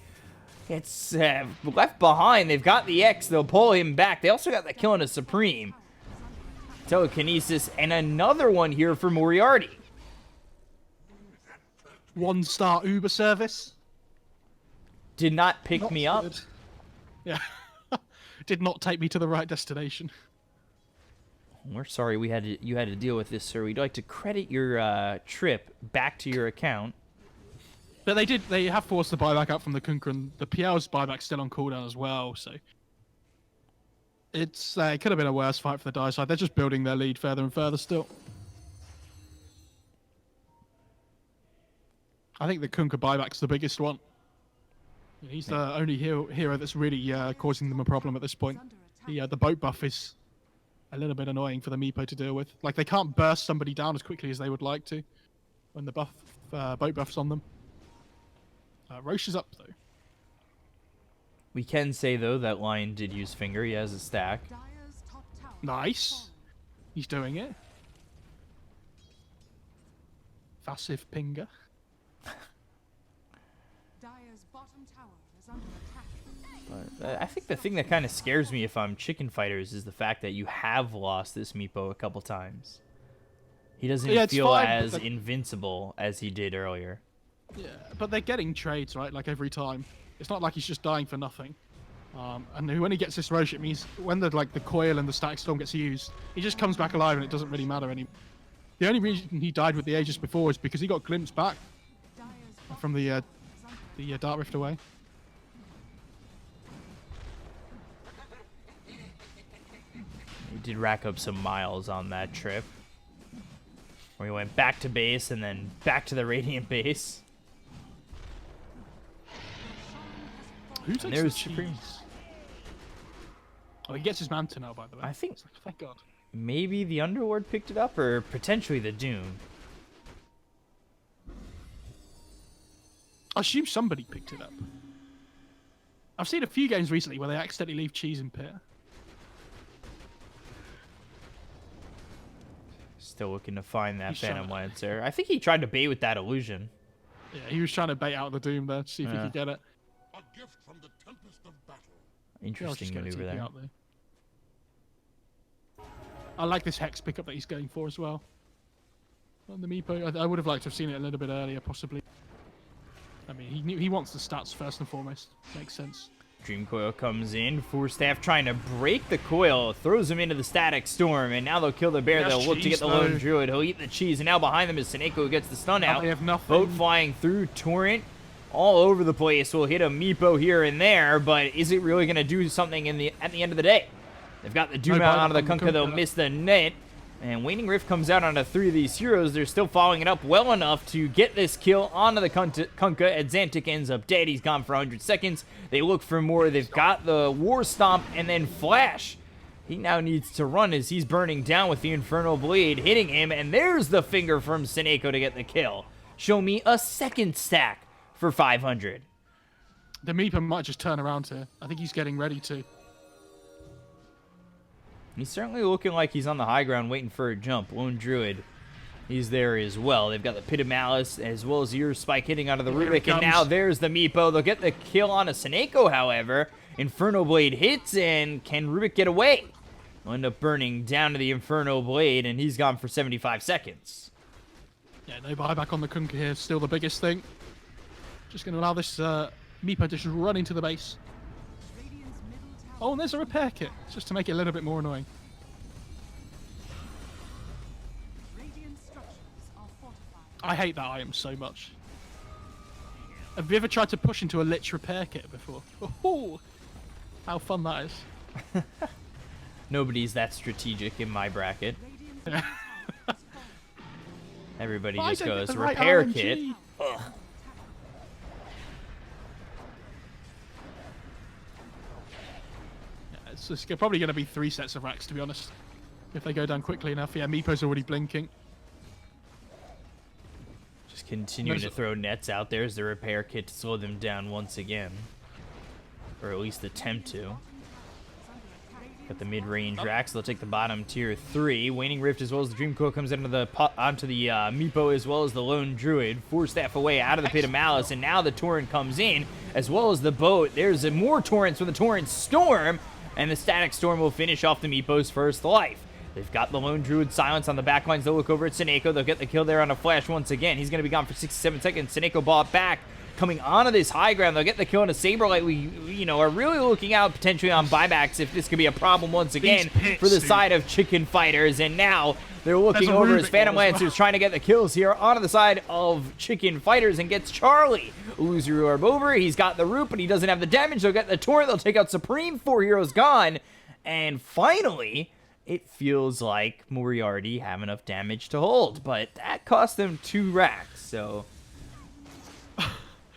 It's left behind. They've got the X. They'll pull him back. They also got the kill on a Supreme. Telekinesis, and another one here for Moriarty. 1-star Uber service. Did not pick me up. Yeah. Did not take me to the right destination. we're sorry you had to deal with this, sir. We'd like to credit your trip back to your account. But they have forced the buyback out from the Kunkka, and the PL's buyback's still on cooldown as well, so it's it could have been a worse fight for the Dire side. They're just building their lead further and further still. I think the Kunkka buyback's the biggest one. He's the only hero that's really causing them a problem at this point. The boat buff is a little bit annoying for the Meepo to deal with. Like, they can't burst somebody down as quickly as they would like to when the boat buff's on them. Roche is up, though. We can say, though, that Lion did use Finger. He has a stack. Dire's top tower Nice. He's doing it. Passive Pinger. Dire's bottom tower is under attack. But I think the thing that kind of scares me if I'm Chicken Fighters is the fact that you have lost this Meepo a couple times. He doesn't feel fine, as invincible as he did earlier. Yeah, but they're getting trades, right? Like, every time. It's not like he's just dying for nothing. And when he gets this Roche, it means when the coil and the static storm gets used, he just comes back alive and it doesn't really matter anymore. The only reason he died with the Aegis before is because he got glimpsed back Dire's from the Dark Rift away. He did rack up some miles on that trip, where he went back to base and then back to the Radiant base. Who takes there's the Supreme. cheese? Oh, he gets his Manta now, by the way. I think It's like, thank God. maybe the Underlord picked it up, or potentially the Dune. I assume somebody picked it up. I've seen a few games recently where they accidentally leave cheese in pit. Still looking to find that He's Phantom trying Lancer. I think he tried to bait with that illusion. Yeah, he was trying to bait out the Doom there to see if he Yeah. could get it. A gift from the tempest of battle. Yeah, I'll Interesting just get a maneuver TP there. out there. I like this Hex pickup that he's going for as well. On the Meepo, I would have liked to have seen it a little bit earlier, possibly. I mean, he wants the stats first and foremost. Makes sense. Dream Coil comes in. Forstaff trying to break the coil, throws him into the Static Storm, and now they'll kill the bear. Yes, They'll look to get cheese, the Lone though. Druid. He'll eat the cheese, and now behind them is Seneko who gets the stun Now out. they have nothing. Boat flying through, Torrent all over the place. Will hit a Meepo here and there, but is it really going to do something at the end of the day? They've got the Doom No out bite onto the on the Kunkka. They'll Kunkka. miss the net. And Waning Rift comes out onto 3 of these heroes. They're still following it up well enough to get this kill onto the Kunkka. And Xantic ends up dead. He's gone for 100 seconds. They look for more. They've got the War Stomp and then Flash. He now needs to run as he's burning down with the Infernal Blade hitting him. And there's the finger from Seneko to get the kill. Show me a second stack for 500. The Meepo might just turn around here. I think he's getting ready to. He's certainly looking like he's on the high ground waiting for a jump. Lone Druid, he's there as well. They've got the Pit of Malice as well as Ear Spike hitting onto the Here Rubik. it And comes. now there's the Meepo. They'll get the kill on a Seneko, however. Inferno Blade hits, and can Rubik get away? Will end up burning down to the Inferno Blade, and he's gone for 75 seconds. Yeah, no buyback on the Kunkka here. Still the biggest thing. Just going to allow this Meepo to just run into the base. Radiant's middle tower. Oh, and there's a repair kit, just to make it a little bit more annoying. Radiant structures are fortified. I hate that item so much. Have you ever tried to push into a Lich repair kit before? Oh, how fun that is. Nobody's that strategic in my bracket. Radiant's middle tower is falling. Everybody Why just don't you goes get the right repair RNG? kit. Yeah, it's just probably going to be 3 sets of racks, to be honest. If they go down quickly enough. Yeah, Meepo's already blinking. Just continuing to throw nets out there as the repair kit to slow them down once again. Or at least attempt to. Got the mid-range racks. They'll take the bottom tier 3. Waning Rift as well as the Dream Coil comes onto the Meepo as well as the Lone Druid. Staff away out of the Pit of Malice, and now the Torrent comes in as well as the boat. There's more Torrents with the Torrent Storm, and the Static Storm will finish off the Meepo's first life. They've got the Lone Druid silence on the backlines. They'll look over at Seneko. They'll get the kill there on a Flash once again. He's going to be gone for 67 seconds. Seneko bought back. coming onto this high ground. They'll get the kill on a Saberlight. We, you know, are really looking out potentially on buybacks if this could be a problem once again for the side of Chicken Fighters. And now they're looking over as Phantom Lancer's trying to get the kills here onto the side of Chicken Fighters and gets Charlie. Illusory Orb over. He's got the root, but he doesn't have the damage. They'll get the Torrent. They'll take out Supreme. 4 heroes gone. And finally, it feels like Moriarty have enough damage to hold, but that cost them 2 racks, so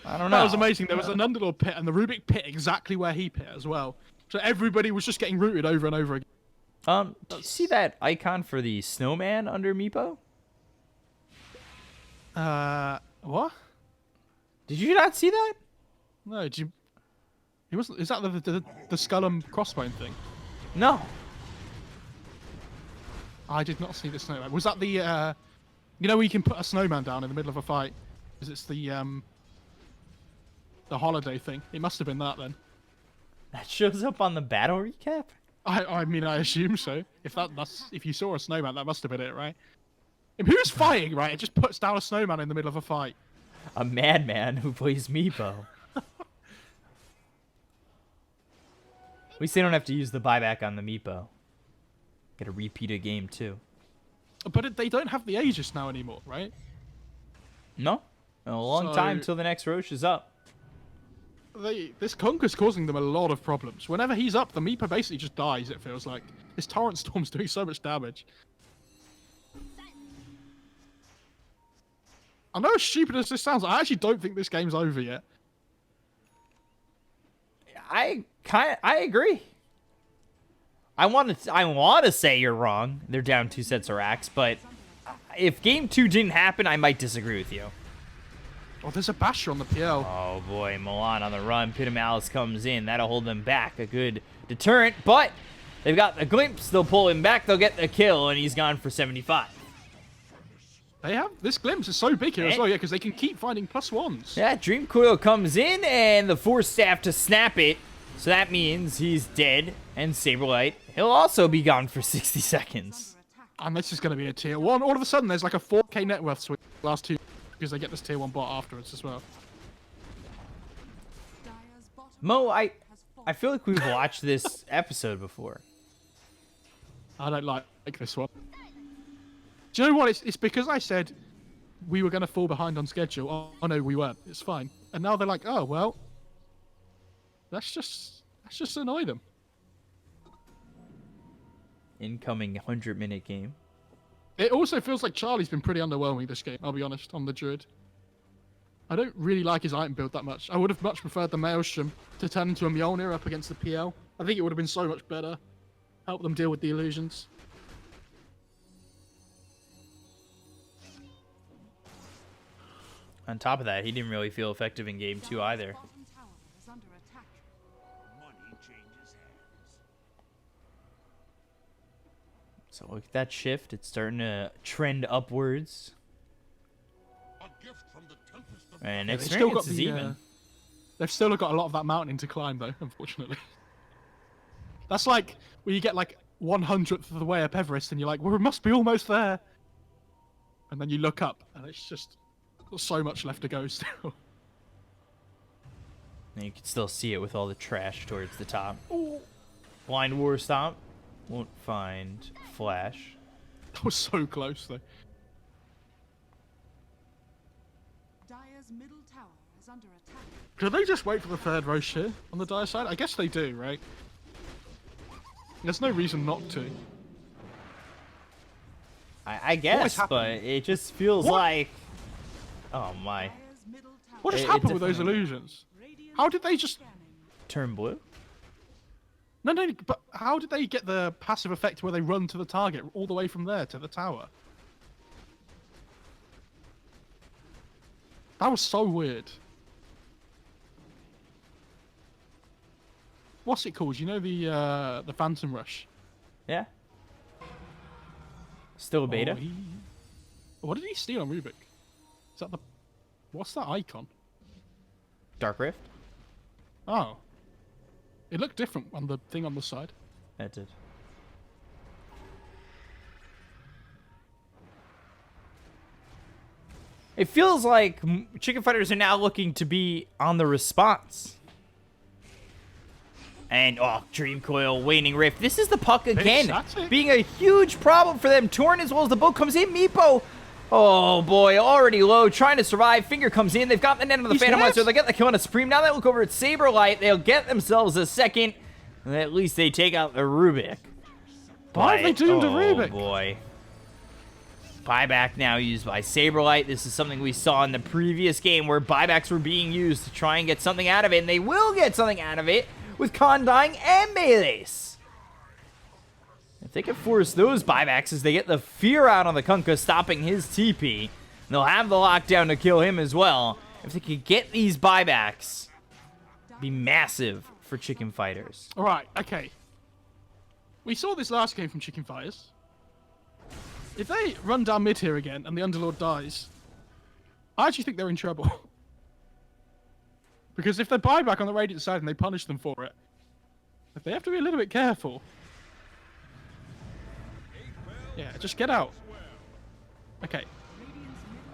I don't know. That was amazing. There was an underlord pit, and the Rubik pit exactly where he pit as well. So everybody was just getting rooted over and over again. Do you see that icon for the snowman under Meepo? What? Did you not see that? No, did you... He wasn't... Is that the skull and crossbone thing? No. I did not see the snowman. Was that the, you know where you can put a snowman down in the middle of a fight? Because it's the holiday thing. It must have been that then. That shows up on the battle recap? I mean, I assume so. If you saw a snowman, that must have been it, right? And who's fighting, right? It just puts down a snowman in the middle of a fight. A madman who plays Meepo. At least they don't have to use the buyback on the Meepo. Get a repeat a game too. But they don't have the Aegis now anymore, right? No. A long time till the next Roche is up. This Conker's causing them a lot of problems. Whenever he's up, the Meepo basically just dies, it feels like. This Torrent Storm's doing so much damage. I know as stupid as this sounds, I actually don't think this game's over yet. I agree. I want to say you're wrong. They're down 2 sets of racks, but if game 2 didn't happen, I might disagree with you. Oh, there's a Basher on the PL. Oh boy, Milan on the run. Pit of Malice comes in. That'll hold them back. A good deterrent, but they've got the glimpse. They'll pull him back. They'll get the kill, and he's gone for 75. They have this glimpse is so big here as well, yeah, because they can keep finding +1s. Yeah, Dream Coil comes in, and the Force Staff to snap it. So that means he's dead, and Saberlight, he'll also be gone for 60 seconds. And this is going to be a tier 1. All of a sudden, there's like a 4k net worth swing last 2 because they get this tier 1 bot afterwards as well. Mo, I feel like we've watched this episode before. I don't like this one. Do you know what? It's because I said we were going to fall behind on schedule. Oh, no, we weren't. It's fine. And now they're like, oh, well, let's just annoy them. Incoming 100-minute game. It also feels like Charlie's been pretty underwhelming this game, I'll be honest, on the Druid. I don't really like his item build that much. I would have much preferred the Maelstrom to turn into a Mjolnir up against the PL. I think it would have been so much better. Help them deal with the illusions. On top of that, he didn't really feel effective in game 2 either. So look at that shift. It's starting to trend upwards. And experience is even. They've still got a lot of that mountain to climb, though, unfortunately. That's like where you get like 100th of the way up Everest, and you're like, well, we must be almost there. And then you look up, and it's just got so much left to go still. And you can still see it with all the trash towards the top. Ooh. Blind War Stomp. Won't find Flash. That was so close, though. Dire's middle tower is under attack. Do they just wait for the third Roche here on the Dire side? I guess they do, right? There's no reason not to. I guess, but it just feels like... Oh my. What just happened with those illusions? How did they just... Turn blue? No, but how did they get the passive effect where they run to the target all the way from there to the tower? That was so weird. What's it called? You know the Phantom Rush? Yeah. Still a beta? Oh, what did he steal on Rubik? Is that the... What's that icon? Dark Rift? Oh. It looked different on the thing on the side. That did. It feels like Chicken Fighters are now looking to be on the response. And, oh, Dream Coil, Waning Rift. This is the puck again, being a huge problem for them. Torn as well as the boat comes in. Meepo, oh boy, already low, trying to survive. Finger comes in. They've got the net of the Phantom Monster. They get the kill on a Supreme. Now they look over at Saberlight. They'll get themselves a second. And at least they take out the Rubik. Why have they doomed a Rubik? Oh boy. Buyback now used by Saberlight. This is something we saw in the previous game where buybacks were being used to try and get something out of it. And they will get something out of it with Condying and Melees. If they can force those buybacks as they get the fear out on the Kunkka, stopping his TP, they'll have the lockdown to kill him as well. If they could get these buybacks, it'd be massive for Chicken Fighters. All right, okay. We saw this last game from Chicken Fighters. If they run down mid here again and the Underlord dies, I actually think they're in trouble. Because if they buy back on the Radiant side and they punish them for it, they have to be a little bit careful. Yeah, just get out. Okay.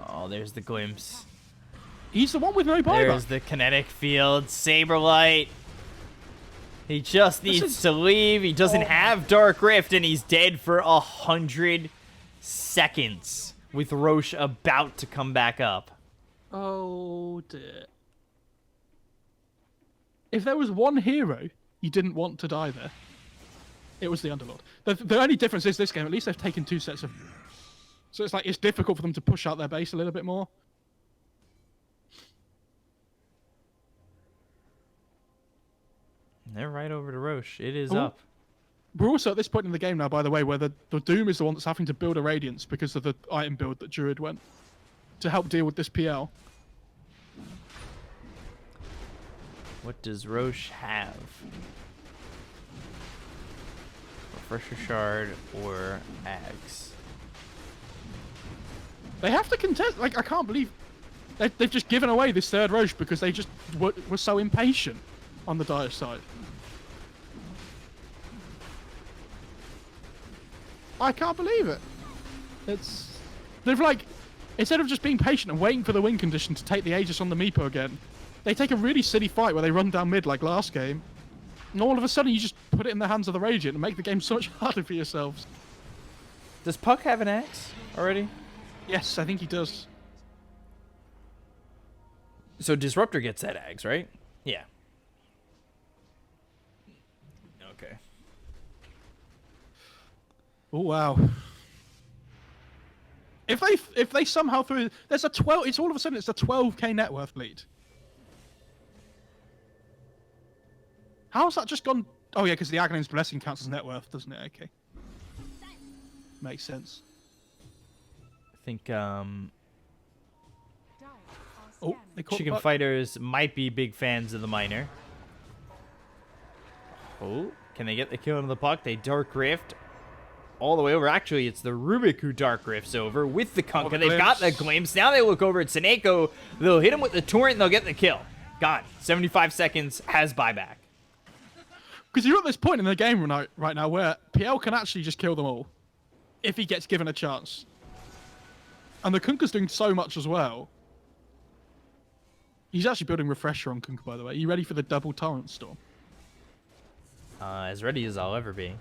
Oh, there's the glimpse. He's the one with no buyback. There's the kinetic field. Saberlight. He just needs to leave. He doesn't have Dark Rift, and he's dead for 100 seconds with Roche about to come back up. Oh, dear. If there was one hero you didn't want to die there, it was the Underlord. The only difference is this game, at least they've taken 2 sets of... So it's like, it's difficult for them to push out their base a little bit more. They're right over to Roche. It is up. We're also at this point in the game now, by the way, where the Doom is the one that's having to build a Radiance because of the item build that Druid went to help deal with this PL. What does Roche have? Refresher Shard or Axe? They have to contest. Like, I can't believe they've just given away this third Roche because they just were so impatient on the Dire side. I can't believe it. They've like, instead of just being patient and waiting for the win condition to take the Aegis on the Meepo again, they take a really silly fight where they run down mid like last game, and all of a sudden you just put it in the hands of the Radiant and make the game so much harder for yourselves. Does Puck have an axe already? Yes, I think he does. So Disruptor gets that axe, right? Yeah. Okay. Oh wow. If they somehow threw, there's a 12. It's all of a sudden it's a 12k net worth lead. How's that just gone? Oh yeah, because the Aghanim's Blessing counts as net worth, doesn't it? Okay. Makes sense. I think Oh, they caught Chicken the Fighters might be big fans of the Miner. Oh, can they get the kill into the Puck? They Dark Rift all the way over. Actually, it's the Rubik who Dark Rifts over with the Kunkka. They've got the glimpse. Now they look over at Seneko. They'll hit him with the Torrent and they'll get the kill. Gone. 75 seconds, has buyback. Because you're at this point in the game right now where PL can actually just kill them all if he gets given a chance. And the Kunkka's doing so much as well. He's actually building Refresher on Kunkka, by the way. Are you ready for the double Torrent Storm? As ready as I'll ever be.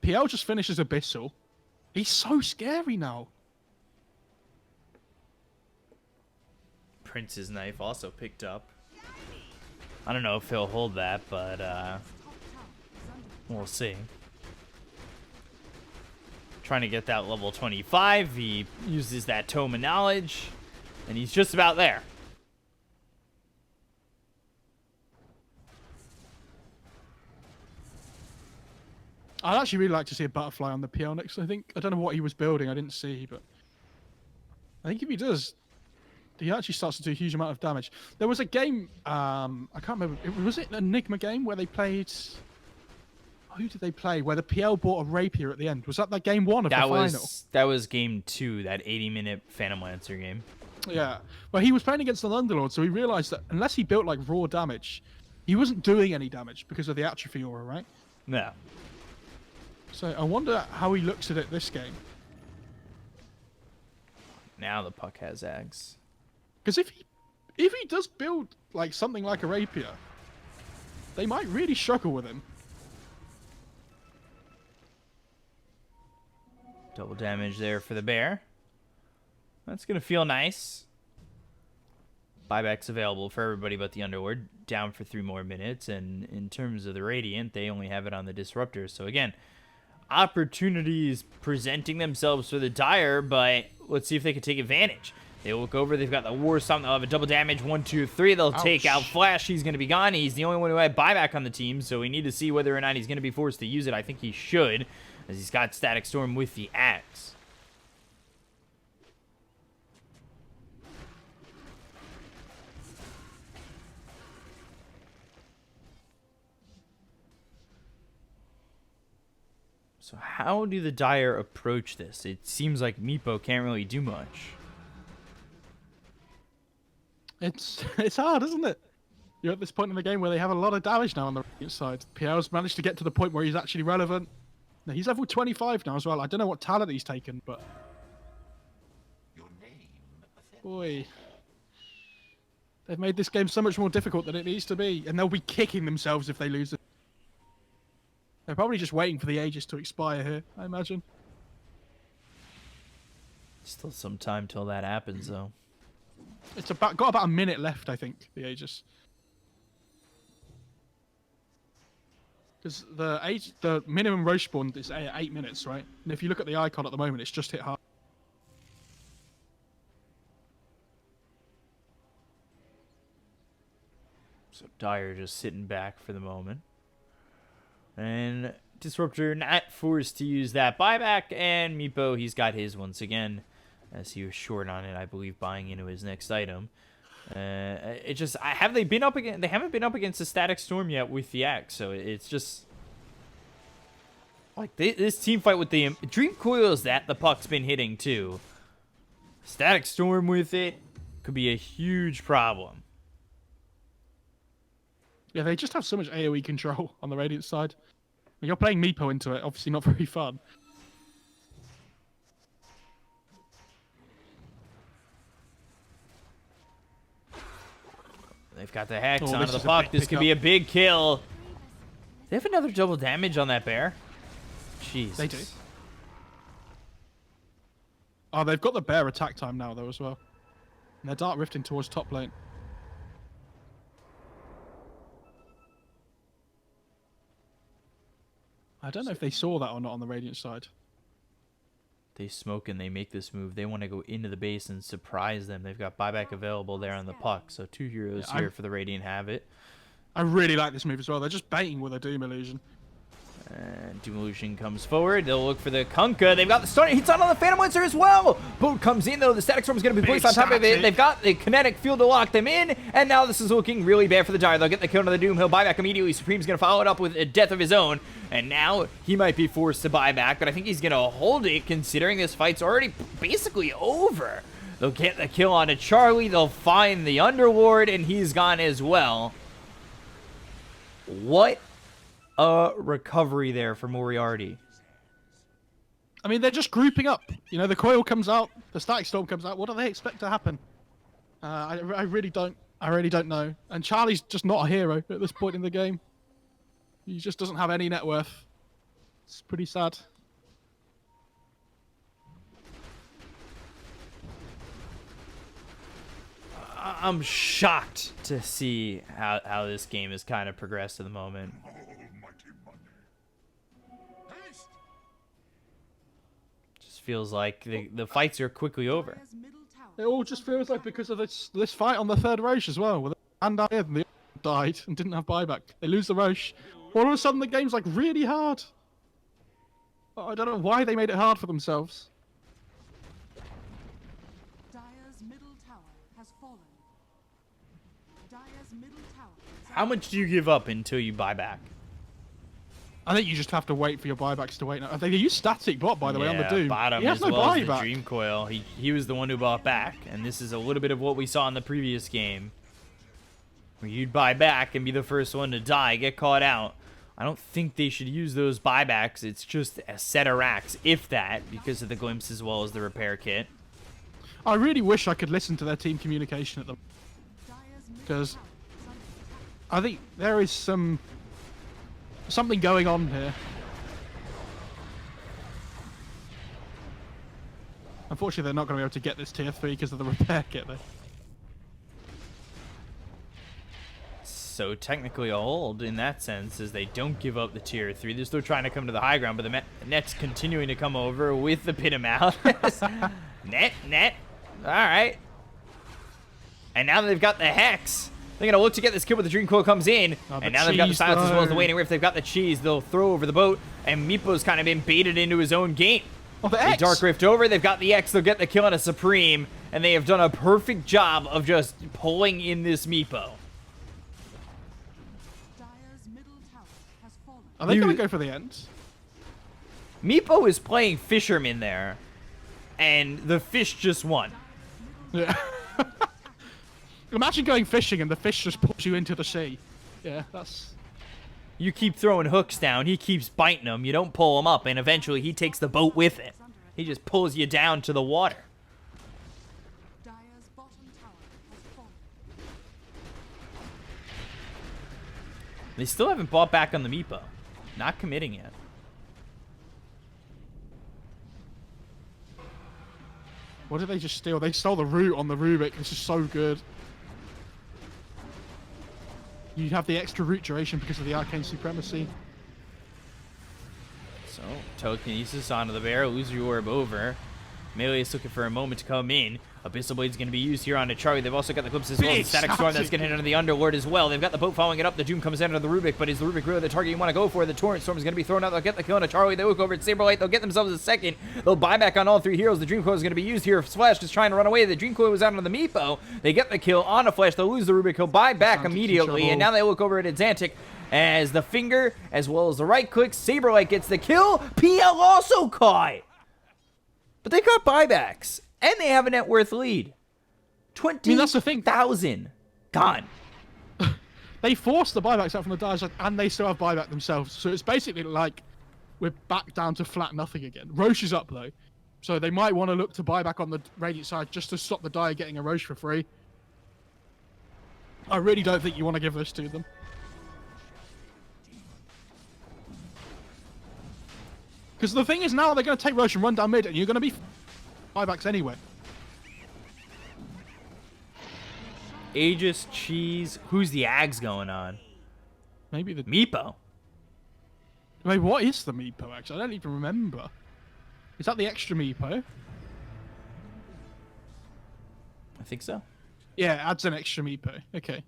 PL just finishes Abyssal. He's so scary now. Prince's Knife also picked up. I don't know if he'll hold that, but we'll see. Trying to get that level 25. He uses that Tome of Knowledge, and he's just about there. I'd actually really like to see a Butterfly on the PL next. I don't know what he was building. I didn't see, but I think if he does, he actually starts to do a huge amount of damage. There was a game, I can't remember, was it an Enigma game where they played, who did they play? Where the PL bought a Rapier at the end. Was that game 1 of the final? That was game 2, that 80-minute Phantom Lancer game. Yeah. Well, he was playing against an Underlord, so he realized that unless he built like raw damage, he wasn't doing any damage because of the Atrophy aura, right? No. So I wonder how he looks at it this game. Now the puck has Ags. Because if he does build like something like a rapier, they might really struggle with him. Double damage there for the bear. That's going to feel nice. Buyback's available for everybody but the Underlord. Down for 3 more minutes. And in terms of the Radiant, they only have it on the Disruptor. So again, opportunities presenting themselves for the Dire, but let's see if they can take advantage. They look over. They've got the War Stomp. They'll have a double damage. 1, 2, 3. They'll take out Flash. He's going to be gone. He's the only one who had buyback on the team, so we need to see whether or not he's going to be forced to use it. I think he should, as he's got Static Storm with the axe. So how do the Dire approach this? It seems like Meepo can't really do much. It's hard, isn't it? You're at this point in the game where they have a lot of damage now on the Radiant side. Pierre's managed to get to the point where he's actually relevant. Now, he's level 25 now as well. I don't know what talent he's taken, but... Boy. They've made this game so much more difficult than it needs to be, and they'll be kicking themselves if they lose it. They're probably just waiting for the Aegis to expire here, I imagine. Still some time till that happens, though. It's got about a minute left, I think, the Aegis. Because the minimum roach spawn is 8 minutes, right? And if you look at the icon at the moment, it's just hit hard. So Dire just sitting back for the moment. And Disruptor not forced to use that buyback, and Meepo, he's got his once again, as he was short on it, I believe, buying into his next item. It just, have they been up against? They haven't been up against the Static Storm yet with the axe, so it's just like this team fight with the Dream Coils that the puck's been hitting too. Static Storm with it could be a huge problem. Yeah, they just have so much AoE control on the Radiant side. When you're playing Meepo into it, obviously not very fun. They've got the Hex Oh, onto this the is a puck. big This could be a big kill. They have another double damage on that bear. Jeez. They do. Oh, they've got the bear attack time now, though, as well. And they're Dark Rifting towards top lane. I don't know if they saw that or not on the Radiant side. They smoke and they make this move. They want to go into the base and surprise them. They've got buyback available there on the puck. So 2 heroes here for the Radiant have it. I really like this move as well. They're just baiting with a Doom Illusion. And Doom Illusion comes forward. They'll look for the Kunkka. They've got the stun. Hits on the Phantom Lancer as well. Boat comes in, though. The Static Storm is going to be placed on top of it. They've got the kinetic field to lock them in. And now this is looking really bad for the Dire. They'll get the kill on the Doom. He'll buy back immediately. Supreme's going to follow it up with a death of his own. And now he might be forced to buy back. But I think he's going to hold it, considering this fight's already basically over. They'll get the kill on a Charlie. They'll find the Underlord, and he's gone as well. What a recovery there for Moriarty. I mean, they're just grouping up. You know, the coil comes out, the Static Storm comes out. What do they expect to happen? I really don't know. And Charlie's just not a hero at this point in the game. He just doesn't have any net worth. It's pretty sad. I'm shocked to see how this game has kind of progressed to the moment. Just feels like the fights are quickly over. It all just feels like because of this fight on the third Roche as well. With and the other died and didn't have buyback. They lose the Roche. All of a sudden the game's like really hard. I don't know why they made it hard for themselves. Dire's middle tower has fallen. Dire's middle tower is How much do you give up until you buy back? I think you just have to wait for your buybacks to wait. They use static bot, by the way, on the Doom. Bottom He has as no well as the buyback. Dream Coil. He was the one who bought back, and this is a little bit of what we saw in the previous game, where you'd buy back and be the first one to die, get caught out. I don't think they should use those buybacks. It's just a set of racks, if that, because of the glimpse as well as the repair kit. I really wish I could listen to their team communication at them, Dire's middle because tower is under attack. I think there is something going on here. Unfortunately, they're not going to be able to get this tier 3 because of the repair kit there. So technically a hold in that sense, as they don't give up the tier 3. They're still trying to come to the high ground, but the net's continuing to come over with the pit him out. net. All right. And now that they've got the Hex, they're going to look to get this kill, but the Dream Coil comes in. Oh, And now they've got the cheese, silence as well as the though. waiting. If they've got the cheese, they'll throw over the boat. And Meepo's kind of been baited into his own game. Oh, the They X! Dark Rift over. They've got the X. They'll get the kill on a Supreme. And they have done a perfect job of just pulling in this Meepo. Dire's middle tower has fallen. Are they You- going to go for the end? Meepo is playing Fisherman there. And the fish just won. Yeah. Imagine going fishing and the fish just pulls you into the sea. Yeah, that's... You keep throwing hooks down, he keeps biting them, you don't pull him up, and eventually he takes the boat with it. He just pulls you down to the water. Dire's bottom tower has fallen. They still haven't bought back on the Meepo. Not committing yet. What did they just steal? They stole the root on the Rubik. This is so good. You have the extra root duration because of the Arcane Supremacy. So, telekinesis onto the bear, lose your orb over. Melee is looking for a moment to come in. Abyssal Blade's going to be used here onto Charlie. They've also got the Glimpse as well as the Big Static Storm that's shot. going to hit under the Underlord as well. They've got the boat following it up. The Doom comes in under the Rubik, but is the Rubik really the target you want to go for? The Torrent Storm is going to be thrown out. They'll get the kill on a Charlie. They look over at Saberlight. They'll get themselves a second. They'll buy back on all three heroes. The Dream Coil is going to be used here. Flash just trying to run away. The Dream Coil was out on the Meepo. They get the kill on a Flash. They'll lose the Rubik. He'll buy back Xantic's in immediately. And trouble. now they look over at Xantic as the finger as well as the right click. Saberlight gets the kill. PL also caught. But they got buybacks. And they have a net worth lead. 20,000 that's the thing. gone. They forced the buybacks out from the dire side, and they still have buyback themselves. So it's basically like we're back down to flat nothing again. Roche is up though, so they might want to look to buy back on the Radiant side just to stop the dire getting a Roche for free. I really don't think you want to give this to them. Because the thing is, now they're going to take Roche and run down mid, and you're going to be buybacks anyway. Aegis, Cheese. Who's the Ags going on? Maybe the... Meepo. Wait, what is the Meepo, actually? I don't even remember. Is that the extra Meepo? I think so. Yeah, it adds an extra Meepo. Okay.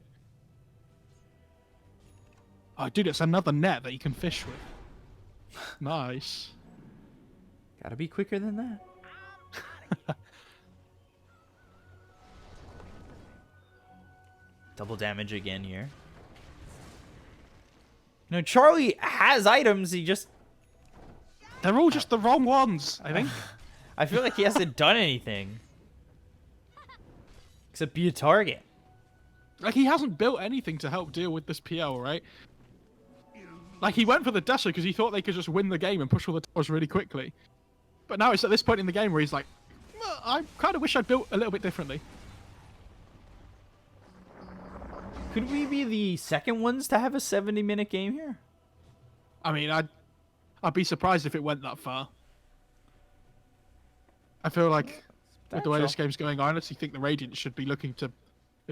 Oh, dude, it's another net that you can fish with. Nice. Gotta be quicker than that. Double damage again here. No, Charlie has items. He just... They're all just the wrong ones, I think. I feel like he hasn't done anything. Except be a target. Like, he hasn't built anything to help deal with this PL, right? Like, he went for the Desert because he thought they could just win the game and push all the towers really quickly. But now it's at this point in the game where he's like, well, I kind of wish I'd built a little bit differently. Could we be the second ones to have a 70-minute game here? I mean, I'd be surprised if it went that far. I feel like with the way this game's going, I honestly think the Radiant should be looking to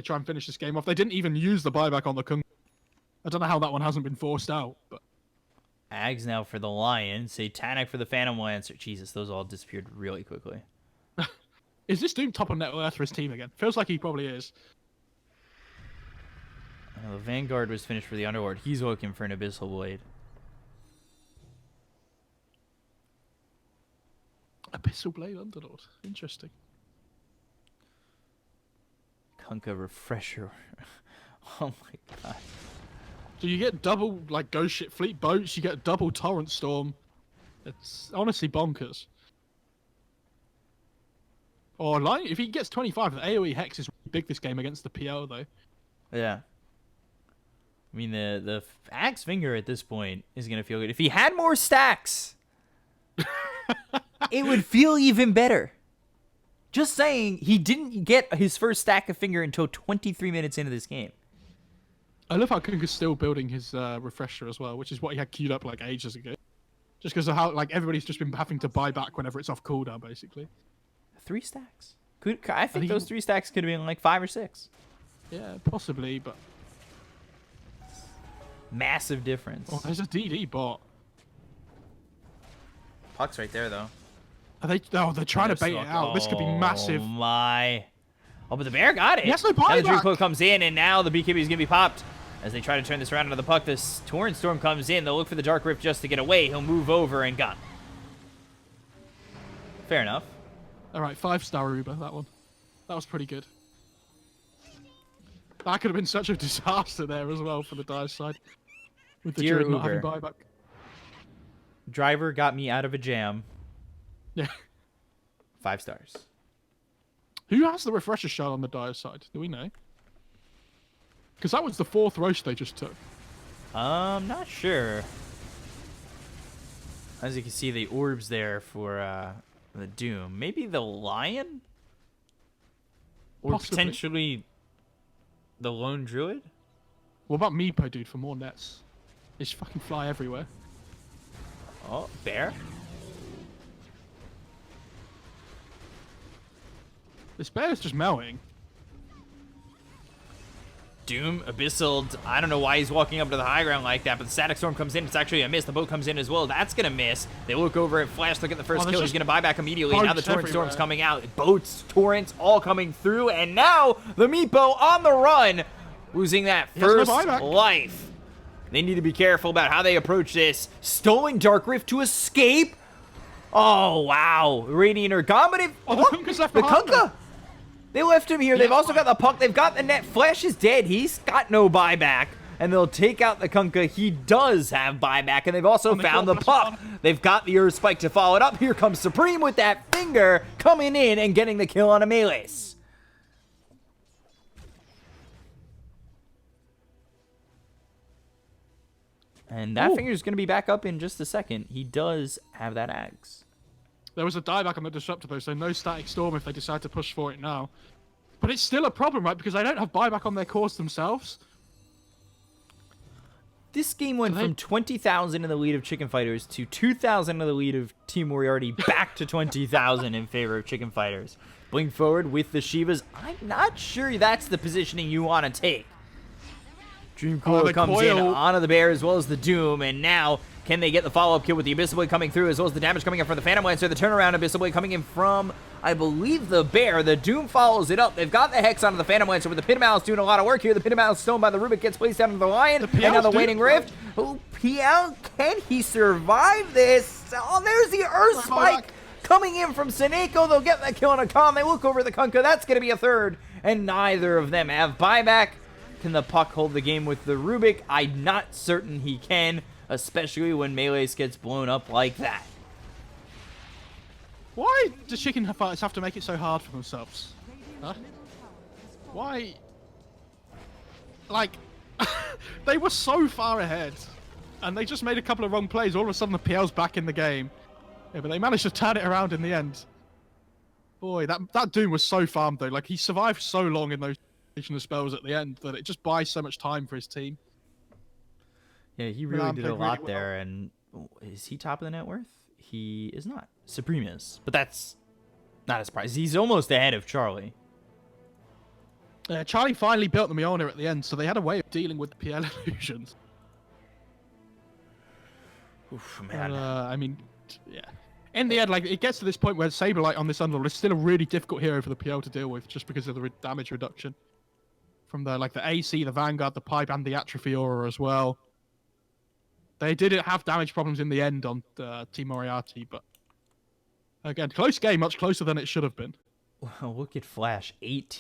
try and finish this game off. They didn't even use the buyback on the Kung. I don't know how that one hasn't been forced out, but Ags now for the Lion. Satanic for the Phantom Lancer. Jesus, those all disappeared really quickly. is this Doom top on net worth for his team again? Feels like he probably is. The Vanguard was finished for the Underlord. He's looking for an Abyssal Blade. Abyssal Blade Underlord. Interesting. Kunkka Refresher. Oh my god. So you get double, like, Ghost Ship Fleet boats, you get double Torrent Storm. It's honestly bonkers. Or, like, if he gets 25, the AoE Hex is big this game against the PL, though. Yeah. I mean, the axe finger at this point is gonna feel good. If he had more stacks, it would feel even better. Just saying, he didn't get his first stack of finger until 23 minutes into this game. I love how Kunga's still building his refresher as well, which is what he had queued up like ages ago. Just because of how like everybody's just been having to buy back whenever it's off cooldown, basically. 3 stacks. I think those 3 stacks could have been like 5 or 6. Yeah, possibly, but Massive difference. oh, there's a DD bot. Puck's right there though. Are they? Oh, they're trying to bait it out. This could be massive. Oh my! Oh, but the bear got it. Yes, no now the Dream buyback. Coil comes in, and now the BKB is gonna be popped as they try to turn this around into the puck. This Torrent Storm comes in. They'll look for the Dark Rift just to get away. He'll move over and gone. Fair enough. All right, 5-star Aruba. That one. That was pretty good. That could have been such a disaster there as well for the Dire side. With the Dear Druid not having Uber. buyback. Driver got me out of a jam. Yeah. 5 stars. Who has the refresher shard on the Dire side? Do we know? Because that was the 4th roast they just took. Not sure. As you can see, the orbs there for the Doom. Maybe the Lion? Or Possibly. potentially the Lone Druid? What about Meepo, dude, for more nets? They just fucking fly everywhere. Oh, bear? This bear is just melting. Doom, Abyssal, I don't know why he's walking up to the high ground like that, but the Static Storm comes in. It's actually a miss. The boat comes in as well. That's going to miss. They look over at Flash, look at the first Oh, there's kill. He's just going to buy back immediately. Now the boats Torrent Storm's everywhere. coming out. Boats, Torrents, all coming through. And now the Meepo on the run, losing that He has no first buyback. life. They need to be careful about how they approach this. Stolen Dark Rift to escape. Oh, wow. Radiant are gone, but if... Oh, the Kunkka's left The behind Kunkka! them. They left him here. They've Yeah. also got the puck. They've got the net. Flash is dead. He's got no buyback. And they'll take out the Kunkka. He does have buyback. And they've also they found kill the the puck. Spawn. They've got the Earth Spike to follow it up. Here comes Supreme with that finger coming in and getting the kill on a Melees. And that Ooh. finger's going to be back up in just a second. He does have that axe. There was a dieback on the Disruptor, though, so no Static Storm if they decide to push for it now. But it's still a problem, right? Because they don't have buyback on their cores themselves. This game went from 20,000 in the lead of Chicken Fighters to 2,000 in the lead of Team Moriarty, back to 20,000 in favor of Chicken Fighters. Blink forward with the Shivas. I'm not sure that's the positioning you want to take. Dream Coil the comes in coil. onto the Bear as well as the Doom, and now can they get the follow-up kill with the Abyssal Blade coming through as well as the damage coming in from the Phantom Lancer? The turnaround Abyssal Blade coming in from, I believe, the Bear. The Doom follows it up. They've got the Hex onto the Phantom Lancer, with the Pit of Malice doing a lot of work here. The Pit of Malice Stone by the Rubik gets placed down to the Lion, and now PL's the doing Waning great. Rift. Oh, PL, can he survive this? Oh, there's the Earth Spike coming in from Seneko. They'll get that kill on a Khan. They look over the Kunkka. That's going to be a third, and neither of them have buyback. Can the puck hold the game with the Rubik? I'm not certain he can, especially when Melees gets blown up like that. Why do Chicken Fighters have to make it so hard for themselves? Huh? Why? Like, they were so far ahead, and they just made a couple of wrong plays. All of a sudden, the PL's back in the game. Yeah, but they managed to turn it around in the end. Boy, that Doom was so farmed, though. Like, he survived so long in those spells at the end that it just buys so much time for his team. Yeah, he really Milan did a played lot really there, and is he top of the net worth? He is not. Supreme is, but that's not a surprise. He's almost ahead of Charlie. Charlie finally built the Mjolnir at the end, so they had a way of dealing with the PL illusions. Oof, man. I mean, yeah. In the end, like, it gets to this point where Saberlight on this Unlord is still a really difficult hero for the PL to deal with, just because of the damage reduction. From the AC, the Vanguard, the Pipe, and the Atrophy Aura as well. They did have damage problems in the end on Team Moriarty, but again, close game, much closer than it should have been. Look at Flash, 18